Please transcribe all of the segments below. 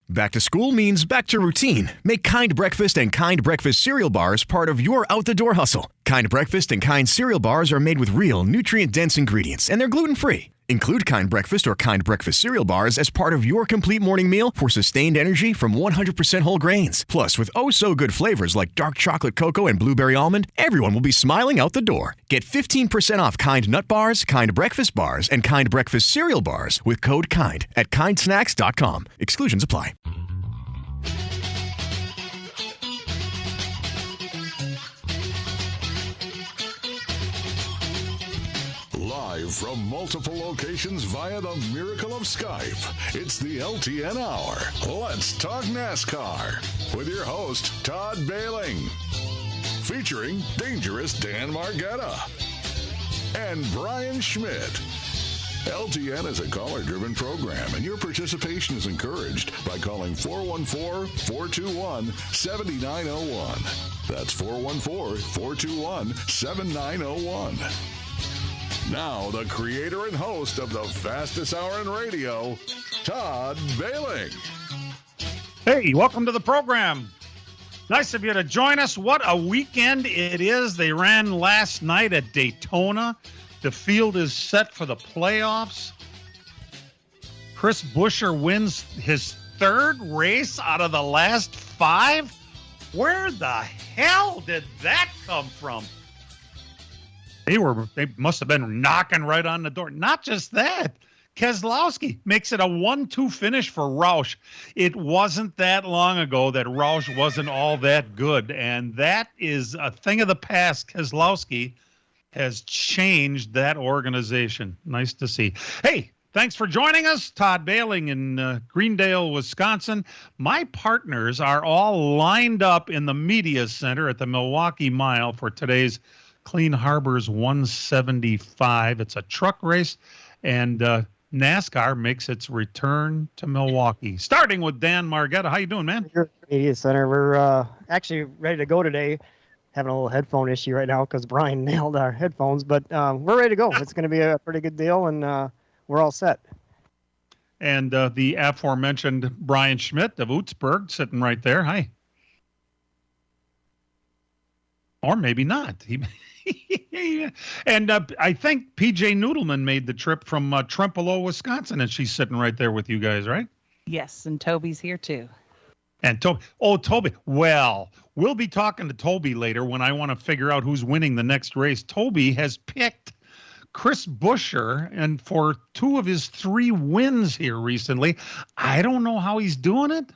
Back to school means back to routine. Make Kind Breakfast and Kind Breakfast cereal bars part of your out-the-door hustle. Kind Breakfast and Kind cereal bars are made with real, nutrient-dense ingredients, and they're gluten-free. Include Kind Breakfast or Kind Breakfast cereal bars as part of your complete morning meal for sustained energy from 100% whole grains. Plus, with oh-so-good flavors like dark chocolate cocoa and blueberry almond, everyone will be smiling out the door. Get 15% off Kind Nut Bars, Kind Breakfast Bars, and Kind Breakfast cereal bars with code KIND at kindsnacks.com. Exclusions apply. Live from multiple locations via the miracle of Skype, it's the LTN Hour. Let's talk NASCAR with your host, Todd Bailing. Featuring dangerous Dan Margetta and Brian Schmidt. LTN is a caller-driven program, and your participation is encouraged by calling 414-421-7901. That's 414-421-7901. Now, the creator and host of the fastest hour in radio, Todd Bailing. Hey, welcome to the program. Nice of you to join us. What a weekend it is. They ran last night at Daytona. The field is set for the playoffs. Chris Buescher wins his third race out of the last 5. Where the hell did that come from? They must have been knocking right on the door. Not just that. Keselowski makes it a 1-2 finish for Roush. It wasn't that long ago that Roush wasn't all that good, and that is a thing of the past. Keselowski has changed that organization. Nice to see. Hey, thanks for joining us. Todd Bailing in Greendale, Wisconsin. My partners are all lined up in the media center at the Milwaukee Mile for today's Clean Harbors 175. It's a truck race, and NASCAR makes its return to Milwaukee. Starting with Dan Margetta. How you doing, man? Media Center. We're actually ready to go today. Having a little headphone issue right now because Brian nailed our headphones, but we're ready to go. It's going to be a pretty good deal, and we're all set. And the aforementioned Brian Schmidt of Ootsburg sitting right there. Hi. Or maybe not. And I think P.J. Noodleman made the trip from Trempealeau, Wisconsin, and she's sitting right there with you guys, right? Yes, and Toby's here too. And Toby. Well, we'll be talking to Toby later when I want to figure out who's winning the next race. Toby has picked Chris Buescher, and for 2 of his 3 wins here recently. I don't know how he's doing it.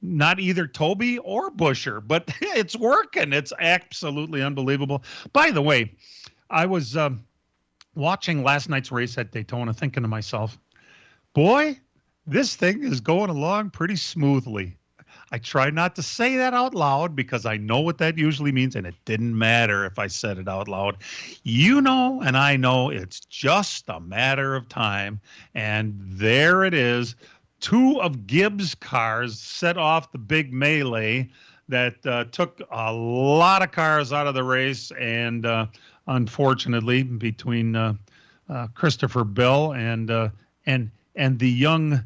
Not either Toby or Buescher, but it's working. It's absolutely unbelievable. By the way, I was watching last night's race at Daytona thinking to myself, boy, this thing is going along pretty smoothly. I try not to say that out loud because I know what that usually means, and it didn't matter if I said it out loud. You know, and I know it's just a matter of time, and there it is. 2 of Gibbs' cars set off the big melee that took a lot of cars out of the race, and unfortunately, between Christopher Bell and the young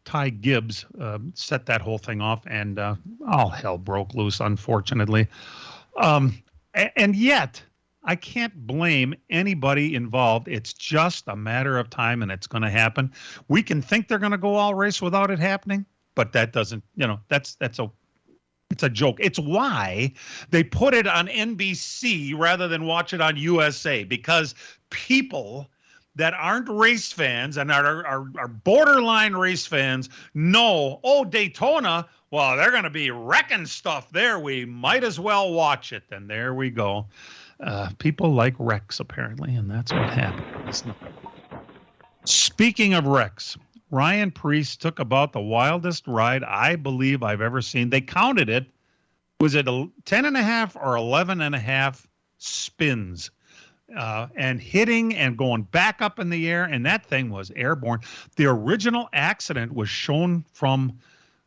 Ty Gibbs set that whole thing off, and all hell broke loose, unfortunately. And yet, I can't blame anybody involved. It's just a matter of time, and it's going to happen. We can think they're going to go all race without it happening, but that doesn't, it's a joke. It's why they put it on NBC rather than watch it on USA, because people that aren't race fans and are borderline race fans know, Daytona, well, they're going to be wrecking stuff there. We might as well watch it. And there we go. People like wrecks, apparently, and that's what happens. Speaking of wrecks, Ryan Preece took about the wildest ride I believe I've ever seen. They counted it. Was it 10.5 or 11.5 spins? And hitting and going back up in the air, and that thing was airborne. The original accident was shown from,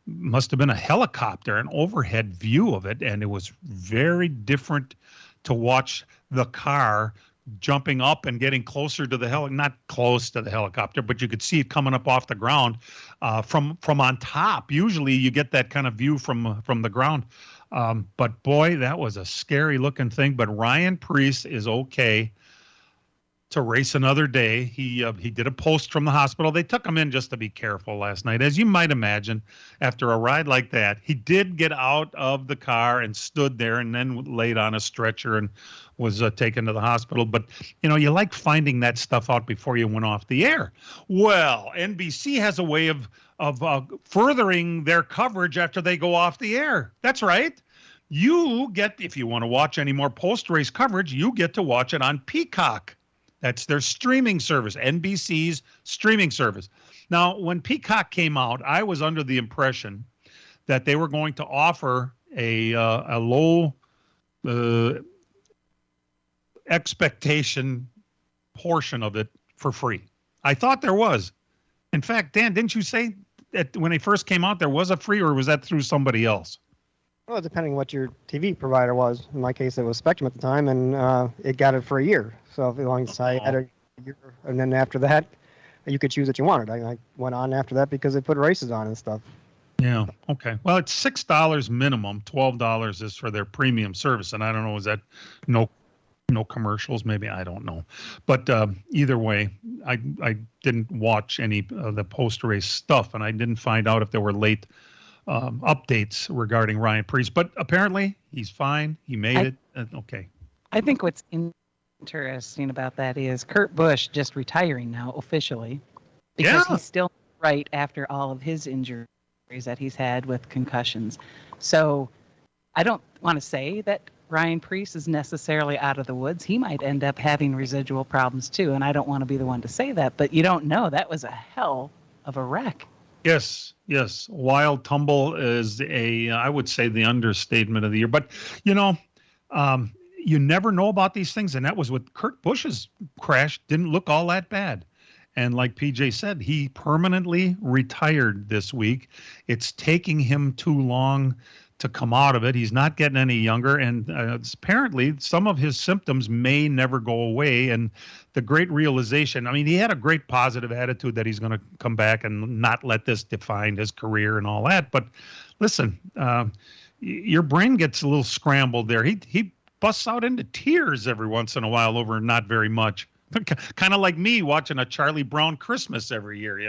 must have been a helicopter, an overhead view of it, and it was very different to watch the car jumping up and getting closer to the not close to the helicopter, but you could see it coming up off the ground from on top. Usually you get that kind of view from the ground. But boy, that was a scary looking thing. But Ryan Preece is okay to race another day. He did a post from the hospital. They took him in just to be careful last night. As you might imagine, after a ride like that, he did get out of the car and stood there and then laid on a stretcher and was taken to the hospital. But, you like finding that stuff out before you went off the air. Well, NBC has a way of furthering their coverage after they go off the air. That's right. You get, if you want to watch any more post-race coverage, you get to watch it on Peacock. That's their streaming service, NBC's streaming service. Now, when Peacock came out, I was under the impression that they were going to offer a low expectation portion of it for free. I thought there was. In fact, Dan, didn't you say that when they first came out, there was a free, or was that through somebody else? Well, depending what your TV provider was. In my case, it was Spectrum at the time, and it got it for a year. So as long as I had a year, and then after that, you could choose what you wanted. I went on after that because they put races on and stuff. Yeah. Okay. Well, it's $6 minimum. $12 is for their premium service, and I don't know, is that no commercials? Maybe, I don't know. But either way, I didn't watch any of the post-race stuff, and I didn't find out if there were late updates regarding Ryan Preece. But apparently, he's fine. He made it. Okay. I think what's interesting about that is Kurt Busch just retiring now officially, because he's still right after all of his injuries that he's had with concussions. So I don't want to say that Ryan Preece is necessarily out of the woods. He might end up having residual problems too, and I don't want to be the one to say that, but you don't know. That was a hell of a wreck. Yes. Wild tumble is I would say, the understatement of the year. But, you never know about these things. And that was with Kurt Busch's crash. Didn't look all that bad. And like PJ said, he permanently retired this week. It's taking him too long to come out of it. He's not getting any younger. And apparently some of his symptoms may never go away. And the great realization, he had a great positive attitude that he's going to come back and not let this define his career and all that. But listen, your brain gets a little scrambled there. He busts out into tears every once in a while over not very much. Kind of like me watching a Charlie Brown Christmas every year,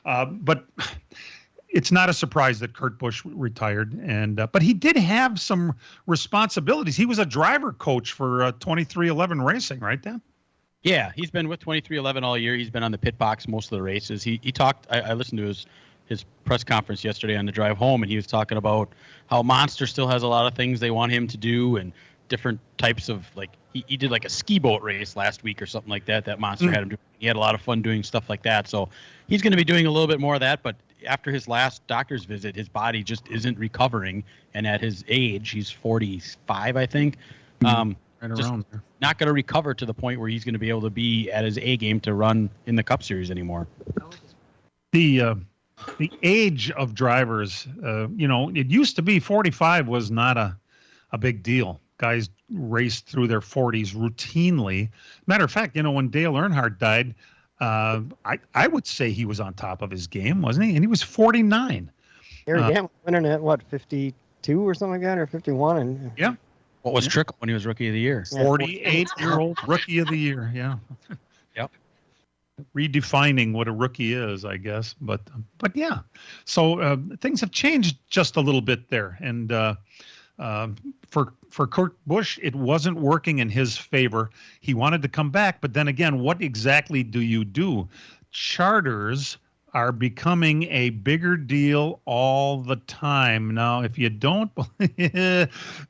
But it's not a surprise that Kurt Busch retired, but he did have some responsibilities. He was a driver coach for 2311 Racing, right, Dan? Yeah, he's been with 2311 all year. He's been on the pit box most of the races. He talked. I listened to his press conference yesterday on the drive home, and he was talking about how Monster still has a lot of things they want him to do, and different types of, like, he did like a ski boat race last week or something like that Monster had him do. He had a lot of fun doing stuff like that. So he's going to be doing a little bit more of that. But after his last doctor's visit, his body just isn't recovering. And at his age, he's 45, I think. Right around there. Not going to recover to the point where he's going to be able to be at his A game to run in the Cup Series anymore. The age of drivers, it used to be 45 was not a big deal. Guys raced through their 40s routinely. Matter of fact, when Dale Earnhardt died, I would say he was on top of his game, wasn't he? And he was 49. Gary Gant winning at 52 or something like that, or 51? And yeah. What was Trickle when he was Rookie of the Year? 48-year-old Rookie of the Year, yeah. Yep. Redefining what a rookie is, I guess. But yeah. So things have changed just a little bit there. And for Kurt Busch, it wasn't working in his favor. He wanted to come back, but then again, what exactly do you do? Charters are becoming a bigger deal all the time. Now, if you don't,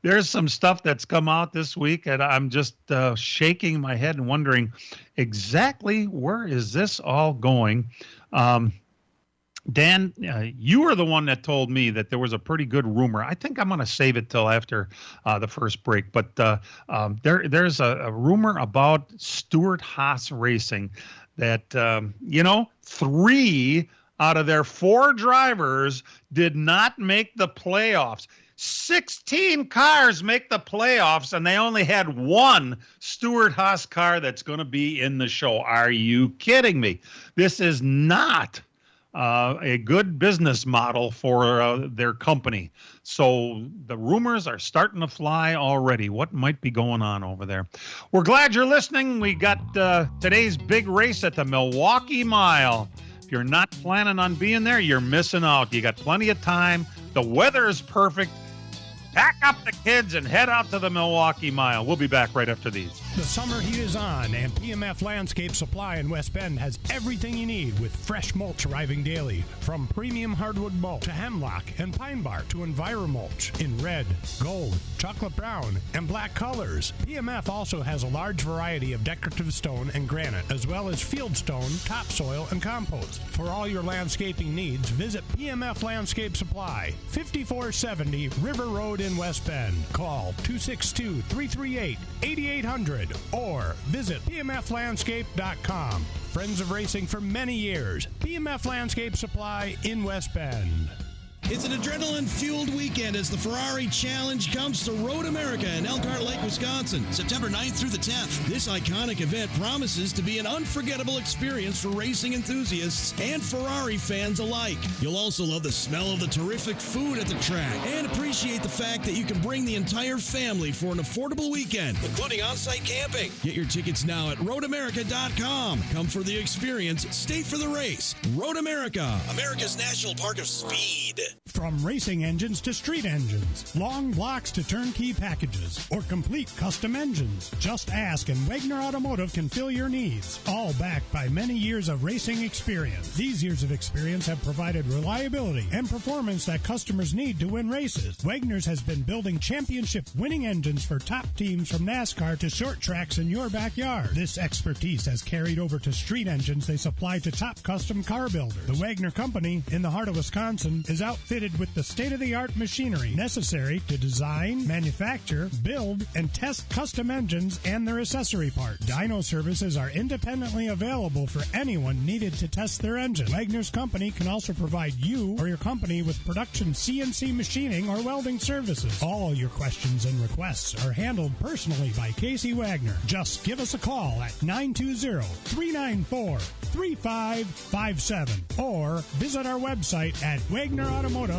there's some stuff that's come out this week, and I'm just shaking my head and wondering exactly where is this all going. Dan, you were the one that told me that there was a pretty good rumor. I think I'm going to save it till after the first break. But there's a rumor about Stewart-Haas Racing that, 3 out of their 4 drivers did not make the playoffs. 16 cars make the playoffs, and they only had 1 Stewart-Haas car that's going to be in the show. Are you kidding me? This is not a good business model for their company. So the rumors are starting to fly already. What might be going on over there? We're glad you're listening. We got today's big race at the Milwaukee Mile. If you're not planning on being there, you're missing out. You got plenty of time. The weather is perfect. Pack up the kids and head out to the Milwaukee Mile. We'll be back right after these. The summer heat is on, and PMF Landscape Supply in West Bend has everything you need with fresh mulch arriving daily. From premium hardwood mulch to hemlock and pine bark to EnviroMulch in red, gold, chocolate brown, and black colors. PMF also has a large variety of decorative stone and granite, as well as field stone, topsoil, and compost. For all your landscaping needs, visit PMF Landscape Supply, 5470 River Road in West Bend. Call 262-338-8800 or visit pmflandscape.com. Friends of racing for many years. PMF Landscape Supply in West Bend. It's an adrenaline-fueled weekend as the Ferrari Challenge comes to Road America in Elkhart Lake, Wisconsin, September 9th through the 10th. This iconic event promises to be an unforgettable experience for racing enthusiasts and Ferrari fans alike. You'll also love the smell of the terrific food at the track and appreciate the fact that you can bring the entire family for an affordable weekend, including on-site camping. Get your tickets now at roadamerica.com. Come for the experience, stay for the race. Road America, America's National Park of Speed. From racing engines to street engines, long blocks to turnkey packages, or complete custom engines, just ask and Wagner Automotive can fill your needs. All backed by many years of racing experience. These years of experience have provided reliability and performance that customers need to win races. Wagner's has been building championship-winning engines for top teams from NASCAR to short tracks in your backyard. This expertise has carried over to street engines they supply to top custom car builders. The Wagner Company, in the heart of Wisconsin, is outfitted with the state-of-the-art machinery necessary to design, manufacture, build, and test custom engines and their accessory parts. Dyno services are independently available for anyone needed to test their engine. Wagner's Company can also provide you or your company with production CNC machining or welding services. All your questions and requests are handled personally by Casey Wagner. Just give us a call at 920-394-3557 or visit our website at wagnerautomotive.com.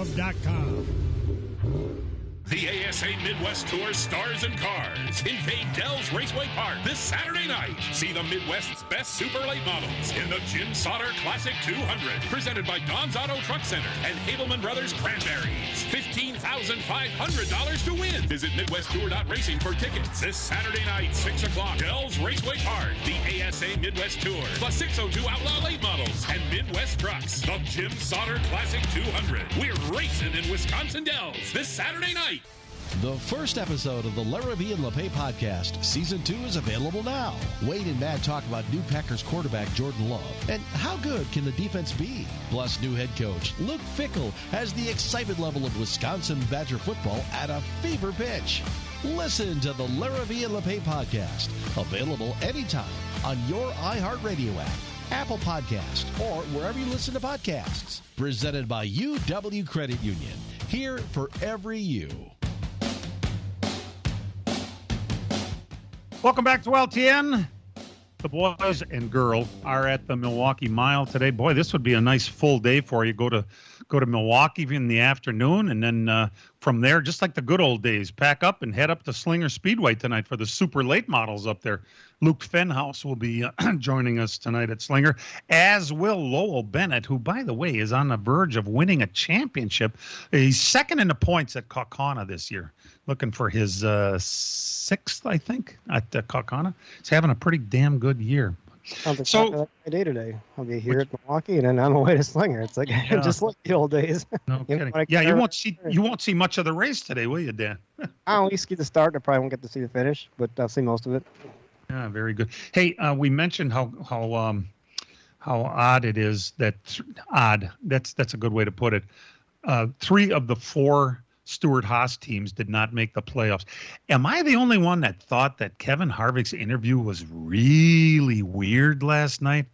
The ASA Midwest Tour Stars and Cars invade Dell's Raceway Park this Saturday night. See the Midwest's best super late models in the Jim Sauter Classic 200, presented by Don's Auto Truck Center and Habelman Brothers Cranberries. $15,500 to win. Visit MidwestTour.racing for tickets this Saturday night, 6 o'clock. Dell's Raceway Park, the ASA Midwest Tour, plus 602 Outlaw late models and Midwest trucks. The Jim Sauter Classic 200. We're racing in Wisconsin Dells this Saturday night. The first episode of the Larrabee and LePay podcast, Season 2, is available now. Wade and Matt talk about new Packers quarterback Jordan Love and how good can the defense be. Plus, new head coach Luke Fickell has the excitement level of Wisconsin Badger football at a fever pitch. Listen to the Larrabee and LePay podcast, available anytime on your iHeartRadio app, Apple Podcast, or wherever you listen to podcasts. Presented by UW Credit Union. Here for every you. Welcome back to LTN. The boys and girl are at the Milwaukee Mile today. Boy, this would be a nice full day for you. Go to Milwaukee in the afternoon, and then from there, just like the good old days, pack up and head up to Slinger Speedway tonight for the super late models up there. Luke Fenhouse will be joining us tonight at Slinger, as will Lowell Bennett, who, by the way, is on the verge of winning a championship. He's second in the points at Kaukauna this year, looking for his sixth, I think, at Kaukauna. He's having a pretty damn good year. So my day today. I'll be here at Milwaukee and then on the way to Slinger. It's like just like the old days. No kidding. Yeah, you won't see much of the race today, will you, Dan? I'll at least get the start. I probably won't get to see the finish, but I'll see most of it. Yeah, very good. Hey, we mentioned how odd it is odd. That's a good way to put it. 3 of the 4 Stewart-Haas teams did not make the playoffs. Am I the only one that thought that Kevin Harvick's interview was really weird last night?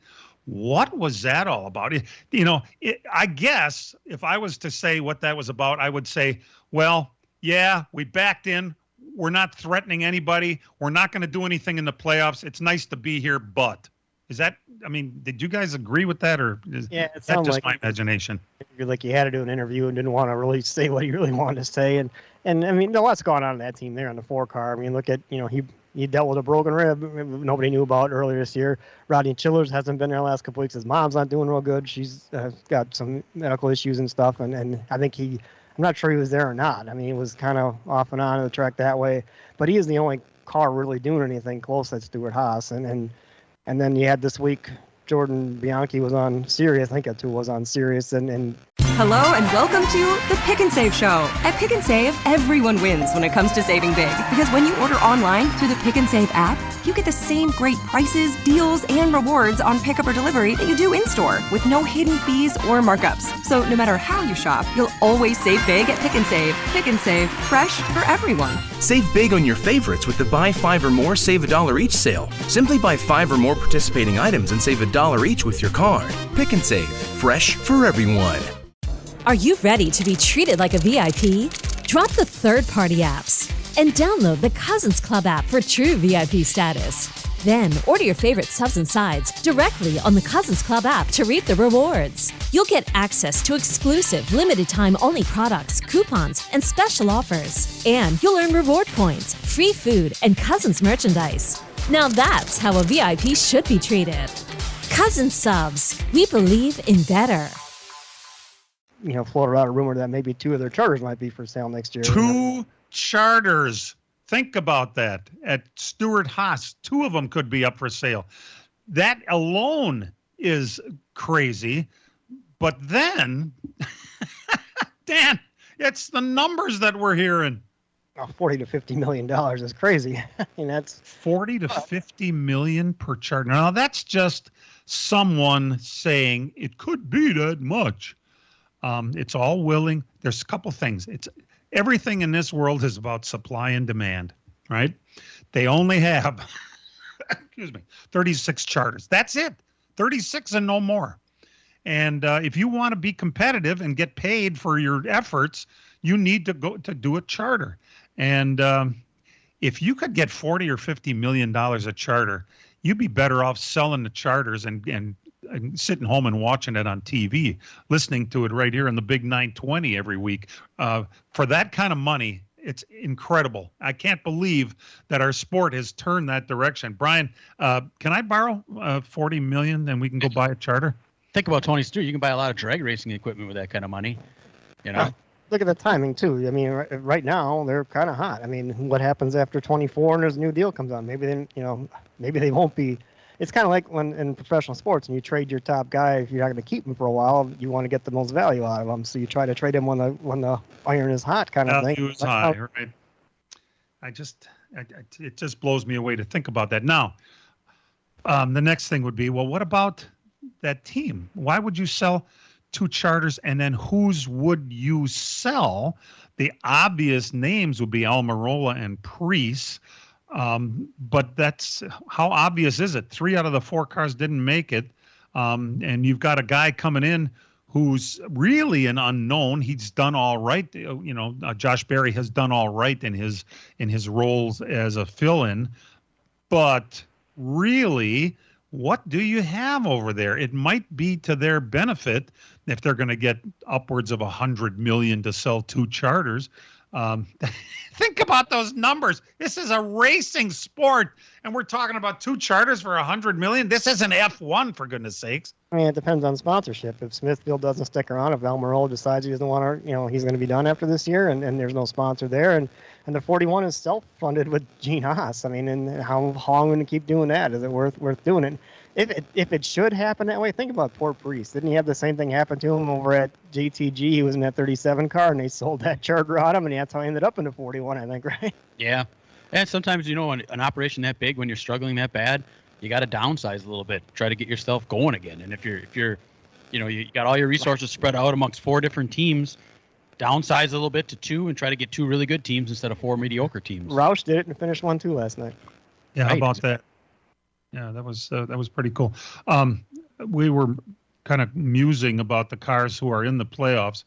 What was that all about? I guess if I was to say what that was about, I would say, well, yeah, we backed in. We're not threatening anybody. We're not going to do anything in the playoffs. It's nice to be here, but did you guys agree with that, or is that just my imagination? Like you had to do an interview and didn't want to really say what you really wanted to say. And I mean, a lot's going on in that team there on the 4-car. I mean, look at, he dealt with a broken rib nobody knew about earlier this year. Rodney Chillers hasn't been there the last couple weeks. His mom's not doing real good. She's got some medical issues and stuff. And I think I'm not sure he was there or not. I mean, he was kind of off and on the track that way. But he is the only car really doing anything close to Stewart Haas. And then you had this week, Jordan Bianchi was on Sirius. I think that too was on Sirius. And Hello and welcome to the Pick and Save Show. At Pick and Save, everyone wins when it comes to saving big. Because when you order online through the Pick and Save app, you get the same great prices, deals, and rewards on pickup or delivery that you do in-store with no hidden fees or markups. So no matter how you shop, you'll always save big at Pick and Save. Pick and Save, fresh for everyone. Save big on your favorites with the Buy 5 or More, Save $1 each sale. Simply buy 5 or more participating items and save $1 each with your card. Pick and Save, fresh for everyone. Are you ready to be treated like a VIP? Drop the third-party apps and download the Cousins Club app for true VIP status. Then order your favorite subs and sides directly on the Cousins Club app to reap the rewards. You'll get access to exclusive, limited-time only products, coupons, and special offers. And you'll earn reward points, free food, and Cousins merchandise. Now that's how a VIP should be treated. Cousins Subs. We believe in better. Floated out a rumor that maybe 2 of their charters might be for sale next year. 2 charters. Think about that. At Stewart Haas, 2 of them could be up for sale. That alone is crazy. But then, Dan, it's the numbers that we're hearing. $40 to $50 million is crazy. I mean, that's $40 to $50 million per charter. Now, that's just someone saying it could be that much. It's all willing. There's a couple things. Everything in this world is about supply and demand, right? They only have, 36 charters. That's it. 36 and no more. And if you want to be competitive and get paid for your efforts, you need to go to do a charter. And if you could get $40 or $50 million a charter, you'd be better off selling the charters and sitting home and watching it on TV, listening to it right here on the Big 920 every week. For that kind of money, it's incredible. I can't believe that our sport has turned that direction. Brian, can I borrow $40 million and we can go buy a charter? Think about Tony Stewart. You can buy a lot of drag racing equipment with that kind of money. Look at the timing too. I mean, right now they're kind of hot. I mean, what happens after 24 and there's a new deal comes on? Maybe then, maybe they won't be. It's kind of like when in professional sports, when you trade your top guy, if you're not going to keep him for a while, you want to get the most value out of him. So you try to trade him when the iron is hot, kind of thing. It was high, right? It just blows me away to think about that. Now, the next thing would be, well, what about that team? Why would you sell 2 charters, and then whose would you sell? The obvious names would be Almirola and Preece. But that's how obvious is it? 3 out of the 4 cars didn't make it. And you've got a guy coming in who's really an unknown. He's done all right. Josh Berry has done all right in his roles as a fill-in. But really, what do you have over there? It might be to their benefit if they're going to get upwards of $100 million to sell 2 charters. Think about those numbers. This is a racing sport, and we're talking about 2 charters for $100 million. This isn't F1, for goodness sakes. I mean, it depends on sponsorship. If Smithfield doesn't stick around, if Almirola decides he doesn't want to, he's going to be done after this year, and there's no sponsor there, and the 41 is self-funded with Gene Haas. I mean, and how long are we going to keep doing that? Is it worth doing it? If it should happen that way, think about poor Preece. Didn't he have the same thing happen to him over at JTG? He was in that 37 car, and they sold that charter on him, and that's how he ended up in the 41, I think, right? Yeah. And sometimes, an operation that big, when you're struggling that bad, you got to downsize a little bit, try to get yourself going again. And if you're you got all your resources spread out amongst 4 different teams, downsize a little bit to 2 and try to get 2 really good teams instead of 4 mediocre teams. Roush did it and finished 1-2 last night. Yeah, right. How about that? Yeah, that was pretty cool. we were kind of musing about the cars who are in the playoffs.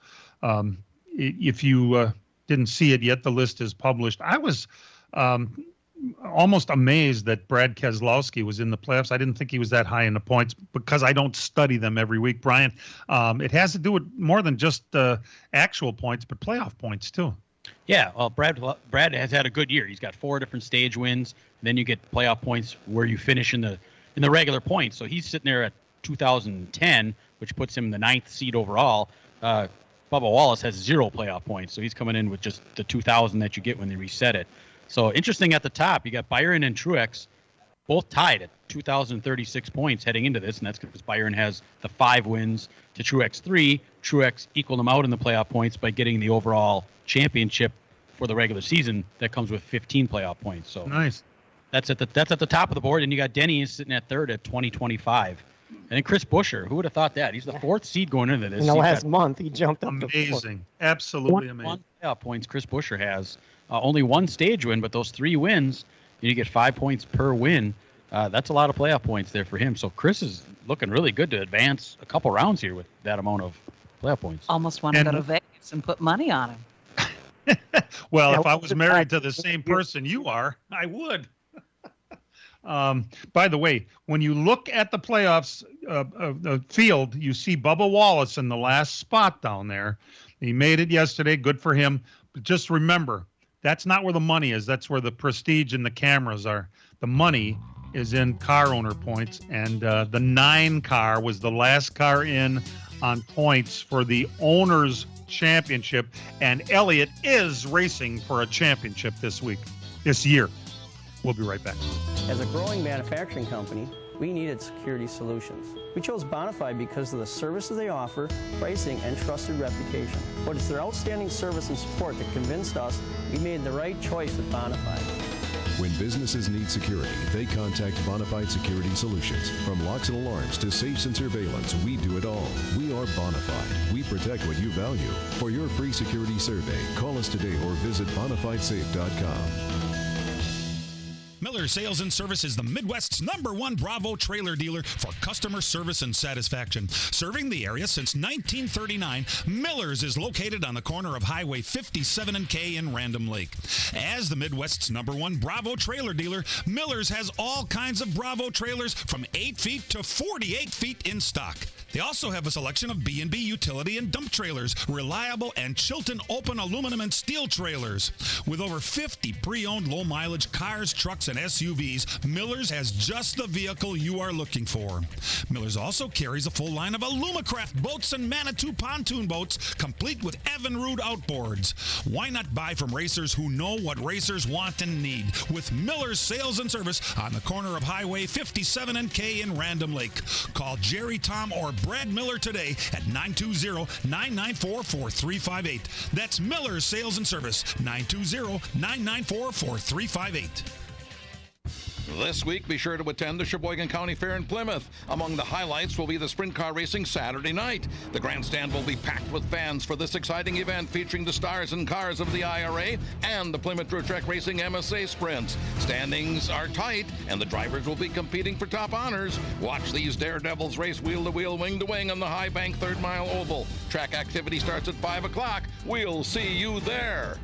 If you didn't see it yet, the list is published. I was almost amazed that Brad Keselowski was in the playoffs. I didn't think he was that high in the points because I don't study them every week, Brian. It has to do with more than just actual points, but playoff points too. Yeah, well, Brad has had a good year. He's got 4 different stage wins. Then you get playoff points where you finish in the regular points. So he's sitting there at 2010, which puts him in the 9th seed overall. Bubba Wallace has 0 playoff points, so he's coming in with just the 2,000 that you get when they reset it. So interesting at the top, you got Byron and Truex both tied at 2,036 points heading into this, and that's because Byron has the 5 wins to Truex 3. Truex equaled them out in the playoff points by getting the overall championship for the regular season that comes with 15 playoff points. So nice. That's at the top of the board, and you got Denny sitting at 3rd at 2025. And then Chris Buescher, who would have thought that? He's the 4th seed going into this. In the last month, he jumped up to 4th. Amazing. Absolutely amazing. 1 playoff points Chris Buescher has. Only 1 stage win, but those 3 wins, you get 5 points per win. That's a lot of playoff points there for him. So Chris is looking really good to advance a couple rounds here with that amount of playoff points. Almost want to go to Vegas and put money on him. Well, if I was married to the same person you are, I would. By the way, when you look at the playoffs the field, you see Bubba Wallace in the last spot down there. He made it yesterday. Good for him. But just remember, that's not where the money is. That's where the prestige and the cameras are. The money is in car owner points, and the 9 car was the last car in on points for the owners championship, and Elliott is racing for a championship this year. We'll be right back. As a growing manufacturing company, we needed security solutions. We chose Bonafide because of the services they offer, pricing, and trusted reputation. But it's their outstanding service and support that convinced us we made the right choice with Bonafide. When businesses need security, they contact Bonafide Security Solutions. From locks and alarms to safes and surveillance, we do it all. We are Bonafide. We protect what you value. For your free security survey, call us today or visit bonafidesafe.com. Miller Sales and Service is the Midwest's #1 Bravo trailer dealer for customer service and satisfaction. Serving the area since 1939, Miller's is located on the corner of Highway 57 and K in Random Lake. As the Midwest's #1 Bravo trailer dealer, Miller's has all kinds of Bravo trailers from 8 feet to 48 feet in stock. They also have a selection of B&B utility and dump trailers, reliable and Chilton open aluminum and steel trailers. With over 50 pre-owned low-mileage cars, trucks, and SUVs, Miller's has just the vehicle you are looking for. Miller's also carries a full line of Alumacraft boats and Manitou pontoon boats, complete with Evinrude outboards. Why not buy from racers who know what racers want and need? With Miller's Sales and Service on the corner of Highway 57 and K in Random Lake. Call Jerry, Tom, or Brad Miller today at 920-994-4358. That's Miller's Sales and Service, 920-994-4358. This week, be sure to attend the Sheboygan County Fair in Plymouth. Among the highlights will be the sprint car racing Saturday night. The grandstand will be packed with fans for this exciting event featuring the stars and cars of the IRA and the Plymouth Dirt Track Racing MSA Sprints. Standings are tight, and the drivers will be competing for top honors. Watch these daredevils race wheel to wheel, wing to wing on the High Bank 3rd Mile Oval. Track activity starts at 5 o'clock. We'll see you there.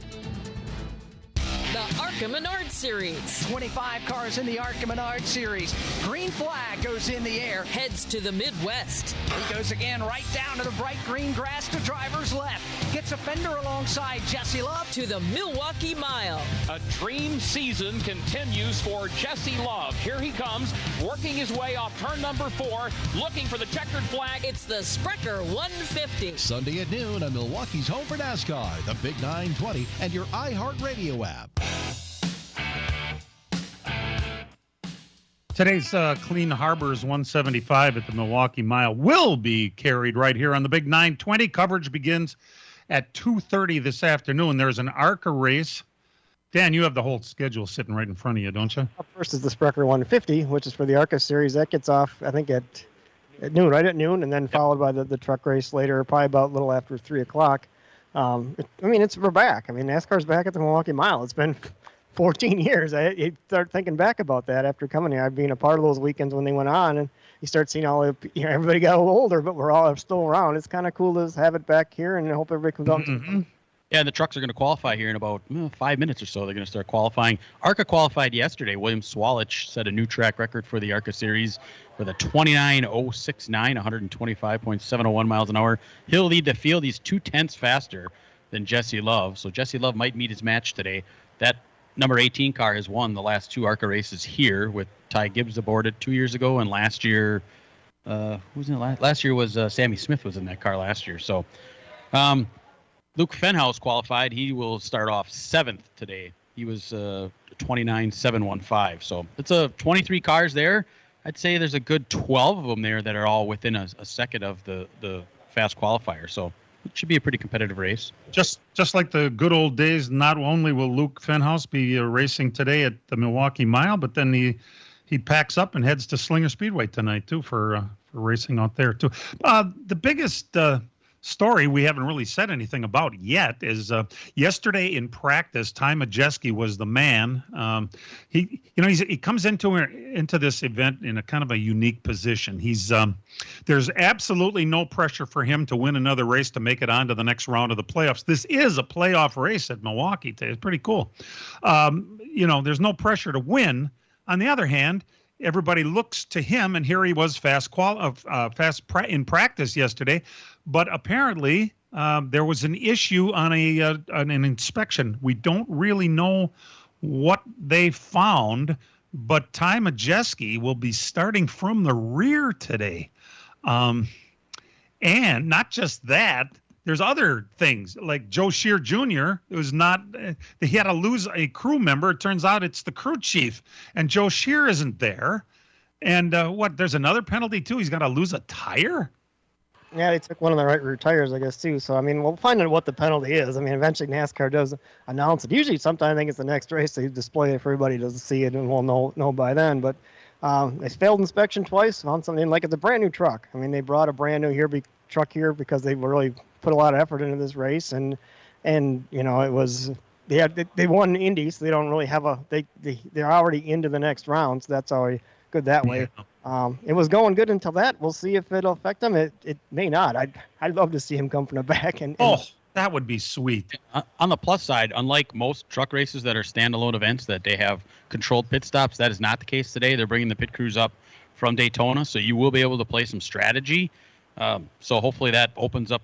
The ARCA Menard Series. 25 cars in the ARCA Menard Series. Green flag goes in the air. Heads to the Midwest. He goes again right down to the bright green grass to driver's left. Gets a fender alongside Jesse Love. To the Milwaukee Mile. A dream season continues for Jesse Love. Here he comes, working his way off turn number 4, looking for the checkered flag. It's the Sprecher 150. Sunday at noon on Milwaukee's Home for NASCAR, the Big 920, and your iHeartRadio app. Today's Clean Harbors 175 at the Milwaukee Mile will be carried right here on the Big 920. Coverage begins at 2:30 this afternoon. There's an ARCA race. Dan, you have the whole schedule sitting right in front of you, don't you? Up first is the Sprecher 150, which is for the ARCA series. That gets off, I think, at noon, right at noon, and then followed by the truck race later, probably about a little after 3 o'clock. We're back. NASCAR's back at the Milwaukee Mile. It's been 14 years. I start thinking back about that after coming here. I've been a part of those weekends when they went on, and you start seeing everybody got a little older, but we're all still around. It's kind of cool to have it back here, and I hope everybody comes out. Mm-hmm. Yeah, the trucks are going to qualify here in about 5 minutes or so. They're going to start qualifying. ARCA qualified yesterday. William Swalich set a new track record for the ARCA series with a 29.069, 125.701 miles an hour. He'll lead the field. He's 0.2 faster than Jesse Love. So Jesse Love might meet his match today. That number 18 car has won the last 2 ARCA races here with Ty Gibbs aboard it 2 years ago. And last year, who was in it last year was Sammy Smith was in that car last year. So, Luke Fenhouse qualified. He will start off 7th today. He was 29.715. So it's 23 cars there. I'd say there's a good 12 of them there that are all within a second of the fast qualifier. So it should be a pretty competitive race. Just like the good old days, not only will Luke Fenhouse be racing today at the Milwaukee Mile, but then he packs up and heads to Slinger Speedway tonight too for racing out there too. The biggest story we haven't really said anything about yet is yesterday in practice, Ty Majeski was the man. He comes into this event in a kind of a unique position. There's absolutely no pressure for him to win another race to make it on to the next round of the playoffs. This is a playoff race at Milwaukee today. It's pretty cool. There's no pressure to win. On the other hand, everybody looks to him, and here he was in practice yesterday. But apparently, there was an issue on an inspection. We don't really know what they found, but Ty Majeski will be starting from the rear today. And not just that, there's other things like Joe Shear Jr. It was not. He had to lose a crew member. It turns out it's the crew chief, and Joe Shear isn't there. And there's another penalty too. He's got to lose a tire. Yeah, they took one of the right rear tires, I guess, too. So, I mean, we'll find out what the penalty is. I mean, eventually NASCAR does announce it. Usually, sometimes I think it's the next race. They display it for everybody to see it, and we'll know by then. But they failed inspection twice, found something like it's a brand new truck. I mean, they brought a brand new truck here because they really put a lot of effort into this race. And it was they won Indy, so they don't really have they're already into the next round. So that's always good that way. It was going good until that. We'll see if it'll affect him. It may not. I'd love to see him come from the back. That would be sweet. On the plus side, unlike most truck races that are standalone events that they have controlled pit stops, that is not the case today. They're bringing the pit crews up from Daytona, so you will be able to play some strategy. So hopefully that opens up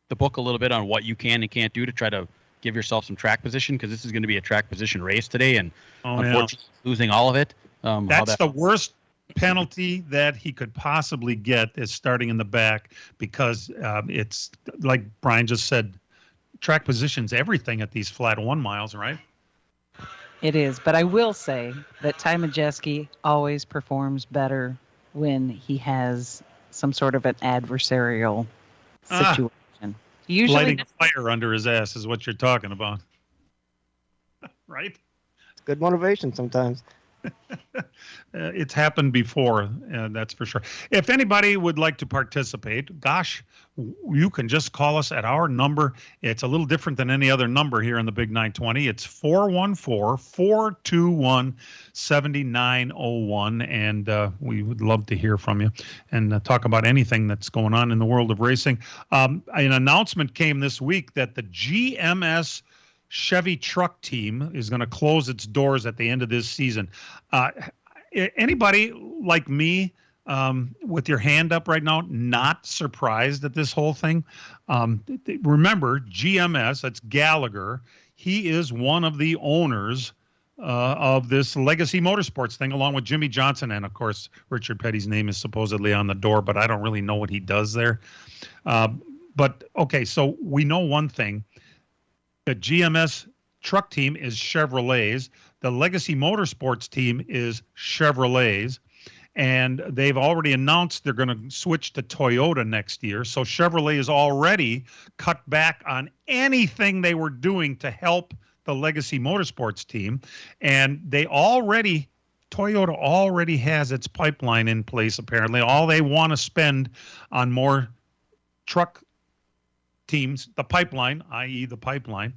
the book a little bit on what you can and can't do to try to give yourself some track position, because this is going to be a track position race today, and unfortunately losing all of it. That's the worst penalty that he could possibly get, is starting in the back, because it's like Brian just said, track position's everything at these flat 1 miles, right? It is, but I will say that Ty Majeski always performs better when he has some sort of an adversarial situation. Usually lighting a fire under his ass is what you're talking about. Right? It's good motivation sometimes. It's happened before, that's for sure. If anybody would like to participate, gosh, you can just call us at our number. It's a little different than any other number here in the Big 920. It's 414-421-7901, and we would love to hear from you and talk about anything that's going on in the world of racing. An announcement came this week that the GMS Chevy truck team is going to close its doors at the end of this season. Anybody like me with your hand up right now, not surprised at this whole thing? Remember, GMS, that's Gallagher. He is one of the owners of this Legacy Motorsports thing, along with Jimmy Johnson. And, of course, Richard Petty's name is supposedly on the door, but I don't really know what he does there. But, okay, so we know one thing. The GMS truck team is Chevrolet's. The Legacy Motorsports team is Chevrolet's. And they've already announced they're going to switch to Toyota next year. So Chevrolet has already cut back on anything they were doing to help the Legacy Motorsports team. And Toyota already has its pipeline in place, apparently. All they want to spend on more truck teams, the pipeline, i.e. the pipeline.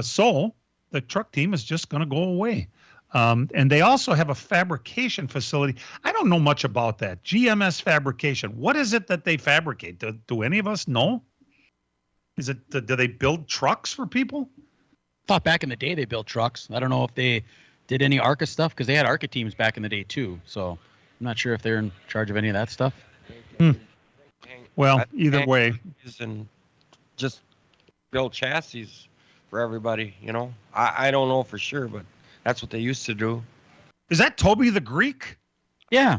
So the truck team is just going to go away. And they also have a fabrication facility. I don't know much about that. GMS Fabrication. What is it that they fabricate? Do any of us know? Is it, do they build trucks for people? Thought back in the day they built trucks. I don't know if they did any ARCA stuff, because they had ARCA teams back in the day too. So I'm not sure if they're in charge of any of that stuff. Well, either way. And just build chassis for everybody, you know. I don't know for sure, but that's what they used to do. Is that Toby the Greek? Yeah.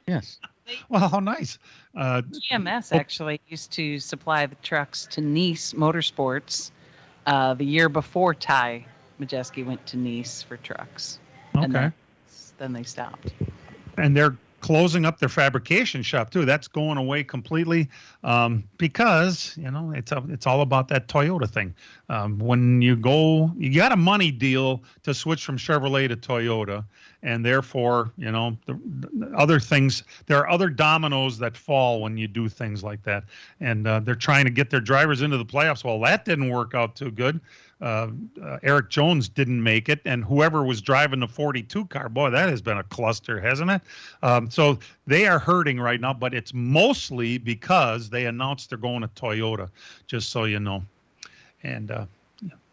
Yes. Well, how nice. GMS actually used to supply the trucks to Nice Motorsports the year before Ty Majeski went to Nice for trucks. Okay. And then they stopped. And they're closing up their fabrication shop too. That's going away completely because, you know, it's all about that Toyota thing. When you got a money deal to switch from Chevrolet to Toyota, and therefore, you know, the other things, there are other dominoes that fall when you do things like that. And they're trying to get their drivers into the playoffs. Well, that didn't work out too good. Eric Jones didn't make it, and whoever was driving the 42 car, boy, that has been a cluster, hasn't it? So they are hurting right now, but it's mostly because they announced they're going to Toyota, just so you know. And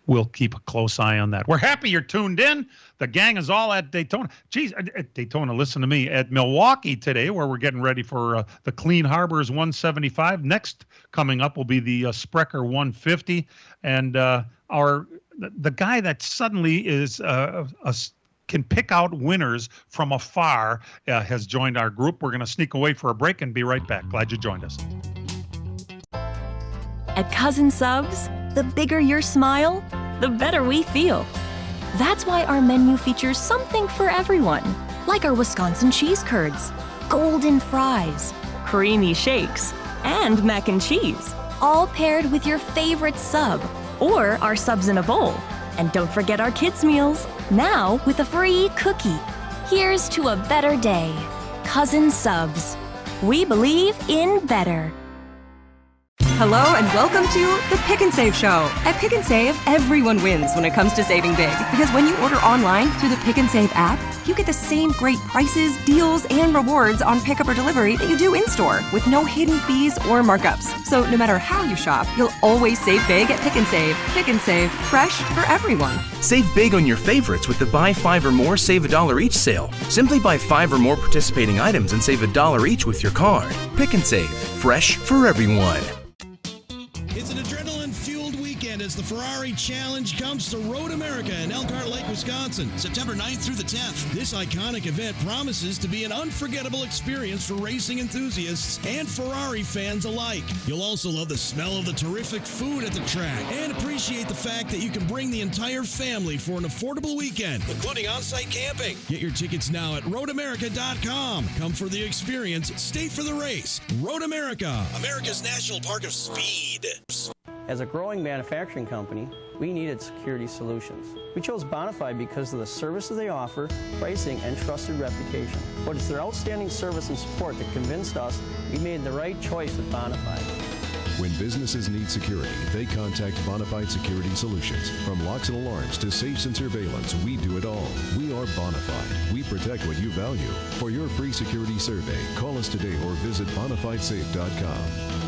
we'll keep a close eye on that. We're happy you're tuned in. The gang is all at Daytona. Geez, at Daytona, listen to me. At Milwaukee today, where we're getting ready for the Clean Harbors 175. Next coming up will be the Sprecher 150. And the guy that suddenly is can pick out winners from afar has joined our group. We're going to sneak away for a break and be right back. Glad you joined us. At Cousin Subs, the bigger your smile, the better we feel. That's why our menu features something for everyone, like our Wisconsin cheese curds, golden fries, creamy shakes, and mac and cheese, all paired with your favorite sub, or our subs in a bowl. And don't forget our kids' meals, now with a free cookie. Here's to a better day. Cousin Subs. We believe in better. Hello and welcome to the Pick and Save Show. At Pick and Save, everyone wins when it comes to saving big. Because when you order online through the Pick and Save app, you get the same great prices, deals, and rewards on pickup or delivery that you do in-store, with no hidden fees or markups. So no matter how you shop, you'll always save big at Pick and Save. Pick and Save, fresh for everyone. Save big on your favorites with the Buy 5 or More, Save $1 each sale. Simply buy 5 or more participating items and save $1 each with your card. Pick and Save, fresh for everyone. It's an adrenaline-fueled weekend as the Ferrari Challenge comes to Road America in Elkhart Lake, Wisconsin, September 9th through the 10th. This iconic event promises to be an unforgettable experience for racing enthusiasts and Ferrari fans alike. You'll also love the smell of the terrific food at the track and appreciate the fact that you can bring the entire family for an affordable weekend, including on-site camping. Get your tickets now at roadamerica.com. Come for the experience, stay for the race. Road America, America's National Park of Speed. As a growing manufacturing company, we needed security solutions. We chose Bonafide because of the services they offer, pricing, and trusted reputation. But it's their outstanding service and support that convinced us we made the right choice with Bonafide. When businesses need security, they contact Bonafide Security Solutions. From locks and alarms to safes and surveillance, we do it all. We are Bonafide. We protect what you value. For your free security survey, call us today or visit bonafidesafe.com.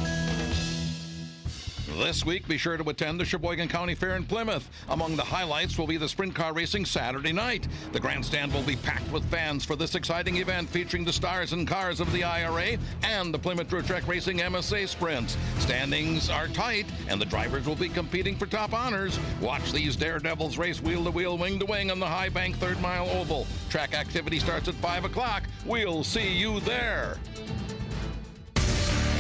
This week, be sure to attend the Sheboygan County Fair in Plymouth. Among the highlights will be the sprint car racing Saturday night. The grandstand will be packed with fans for this exciting event featuring the stars and cars of the IRA and the Plymouth Dirt Track Racing MSA Sprints. Standings are tight, and the drivers will be competing for top honors. Watch these daredevils race wheel to wheel, wing to wing on the High Bank 3rd Mile Oval. Track activity starts at 5 o'clock. We'll see you there.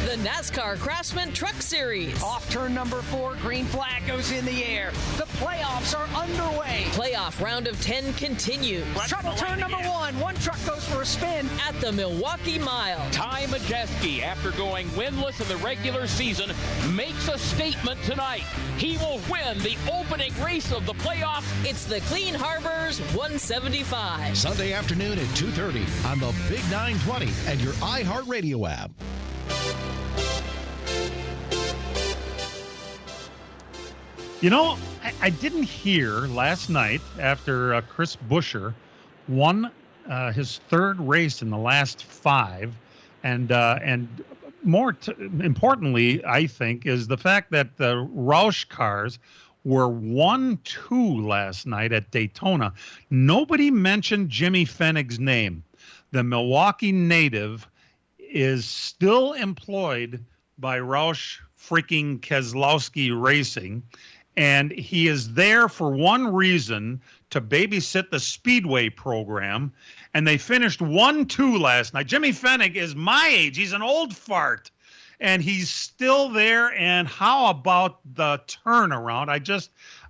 The NASCAR Craftsman Truck Series. Off turn number 4, green flag goes in the air. The playoffs are underway. Playoff round of 10 continues. Trouble turn number 1. One truck goes for a spin. At the Milwaukee Mile. Ty Majeski, after going winless in the regular season, makes a statement tonight. He will win the opening race of the playoffs. It's the Clean Harbors 175. Sunday afternoon at 2:30 on the Big 920 and your iHeartRadio app. You know, I didn't hear last night after Chris Buescher won his third race in the last 5, and more importantly, I think, is the fact that the Roush cars were 1-2 last night at Daytona. Nobody mentioned Jimmy Fenig's name. The Milwaukee native is still employed by Roush freaking Keselowski Racing, and he is there for one reason, to babysit the Speedway program, and they finished 1-2 last night. Jimmy Fenig is my age. He's an old fart, and he's still there. And how about the turnaround?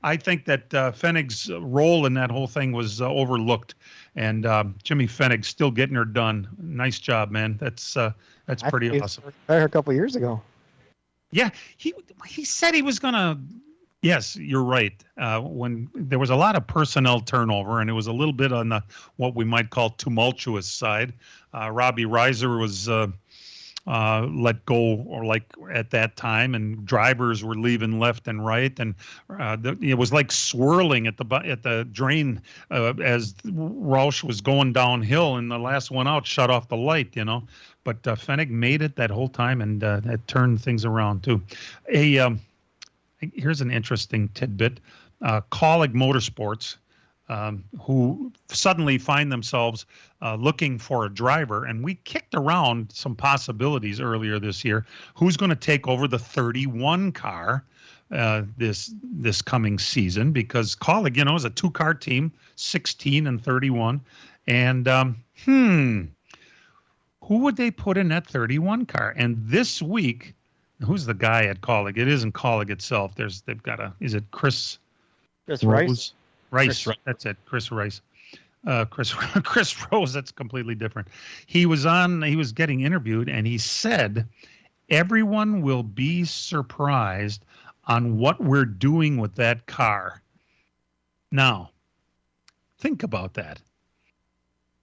I think that Fenig's role in that whole thing was overlooked, and Jimmy Fenig still getting her done. Nice job, man. That's pretty awesome. A couple of years ago. Yeah, he said he was gonna. Yes, you're right. When there was a lot of personnel turnover, and it was a little bit on the what we might call tumultuous side. Robbie Reiser was let go, or like at that time, and drivers were leaving left and right, and it was like swirling at the drain as Roush was going downhill, and the last one out shut off the light. But Fenig made it that whole time, and it turned things around too. Here's an interesting tidbit. Colleague Motorsports, who suddenly find themselves looking for a driver, and we kicked around some possibilities earlier this year. Who's going to take over the 31 car this coming season? Because Colleague, is a 2-car team, 16 and 31. And who would they put in that 31 car? And this week, who's the guy at Colleague? It isn't Colleague itself. They've got is it Chris Rice? Rice. That's it. Chris Rice. Chris Rose. That's completely different. He was getting interviewed, and he said, everyone will be surprised on what we're doing with that car. Now, think about that.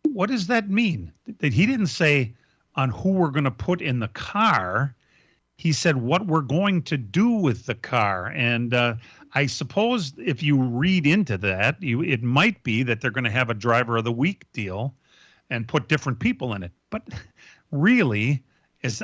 What does that mean? That he didn't say on who we're going to put in the car. He said what we're going to do with the car. And I suppose if you read into that, it might be that they're going to have a driver of the week deal and put different people in it. But really,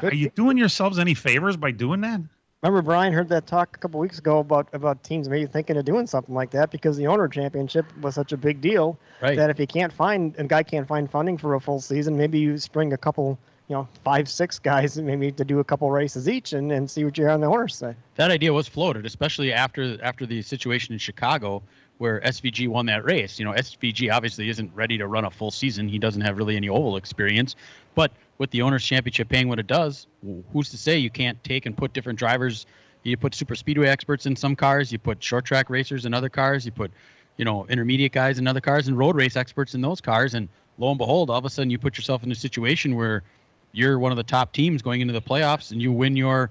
are you doing yourselves any favors by doing that? Remember, Brian heard that talk a couple weeks ago about teams maybe thinking of doing something like that because the owner championship was such a big deal that if a guy can't find funding for a full season, maybe you spring a couple, 5-6 guys maybe to do a couple races each and see what you're on the owner's side. That idea was floated, especially after the situation in Chicago where SVG won that race. SVG obviously isn't ready to run a full season. He doesn't have really any oval experience, but with the owner's championship paying what it does, who's to say you can't take and put different drivers? You put super speedway experts in some cars, you put short track racers in other cars, you put, intermediate guys in other cars, and road race experts in those cars, and lo and behold, all of a sudden you put yourself in a situation where you're one of the top teams going into the playoffs, and you win you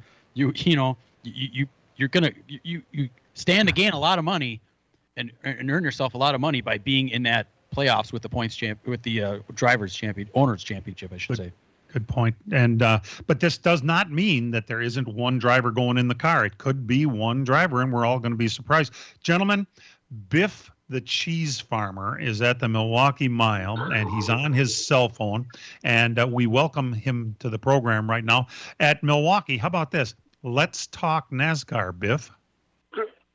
stand to gain a lot of money and earn yourself a lot of money by being in that playoffs with the owner's championship, I should say. Good point. And but this does not mean that there isn't one driver going in the car. It could be one driver, and we're all going to be surprised. Gentlemen, Biff the cheese farmer is at the Milwaukee Mile, and he's on his cell phone, and we welcome him to the program right now. At Milwaukee, how about this? Let's talk NASCAR, Biff.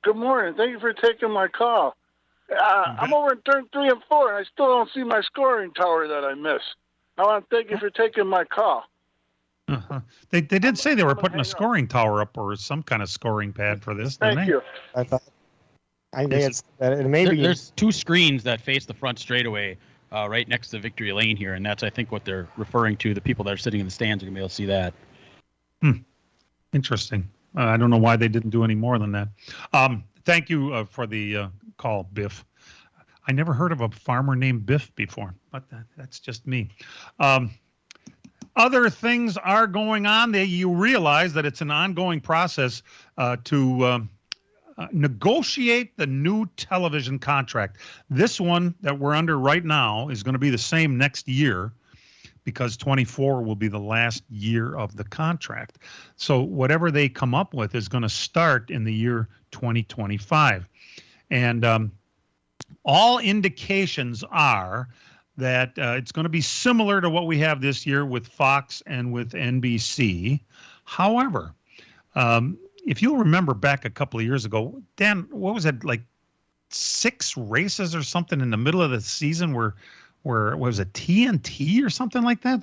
Good morning. Thank you for taking my call. I'm over in turn 3 and 4, and I still don't see my scoring tower that I missed. I want to thank you for taking my call. Uh-huh. They did say they were putting a scoring tower up or some kind of scoring pad for this, didn't they? Thank you. I thought maybe there's 2 screens that face the front straightaway right next to Victory Lane here, and that's, I think, what they're referring to. The people that are sitting in the stands are going to be able to see that. Interesting. I don't know why they didn't do any more than that. Thank you for the call, Biff. I never heard of a farmer named Biff before, but that's just me. Other things are going on. You realize that it's an ongoing process to negotiate the new television contract. This one that we're under right now is going to be the same next year because 24 will be the last year of the contract. So whatever they come up with is going to start in the year 2025. And all indications are that it's going to be similar to what we have this year with Fox and with NBC. However, if you'll remember back a couple of years ago, Dan, what was it, like 6 races or something in the middle of the season where was it TNT or something like that?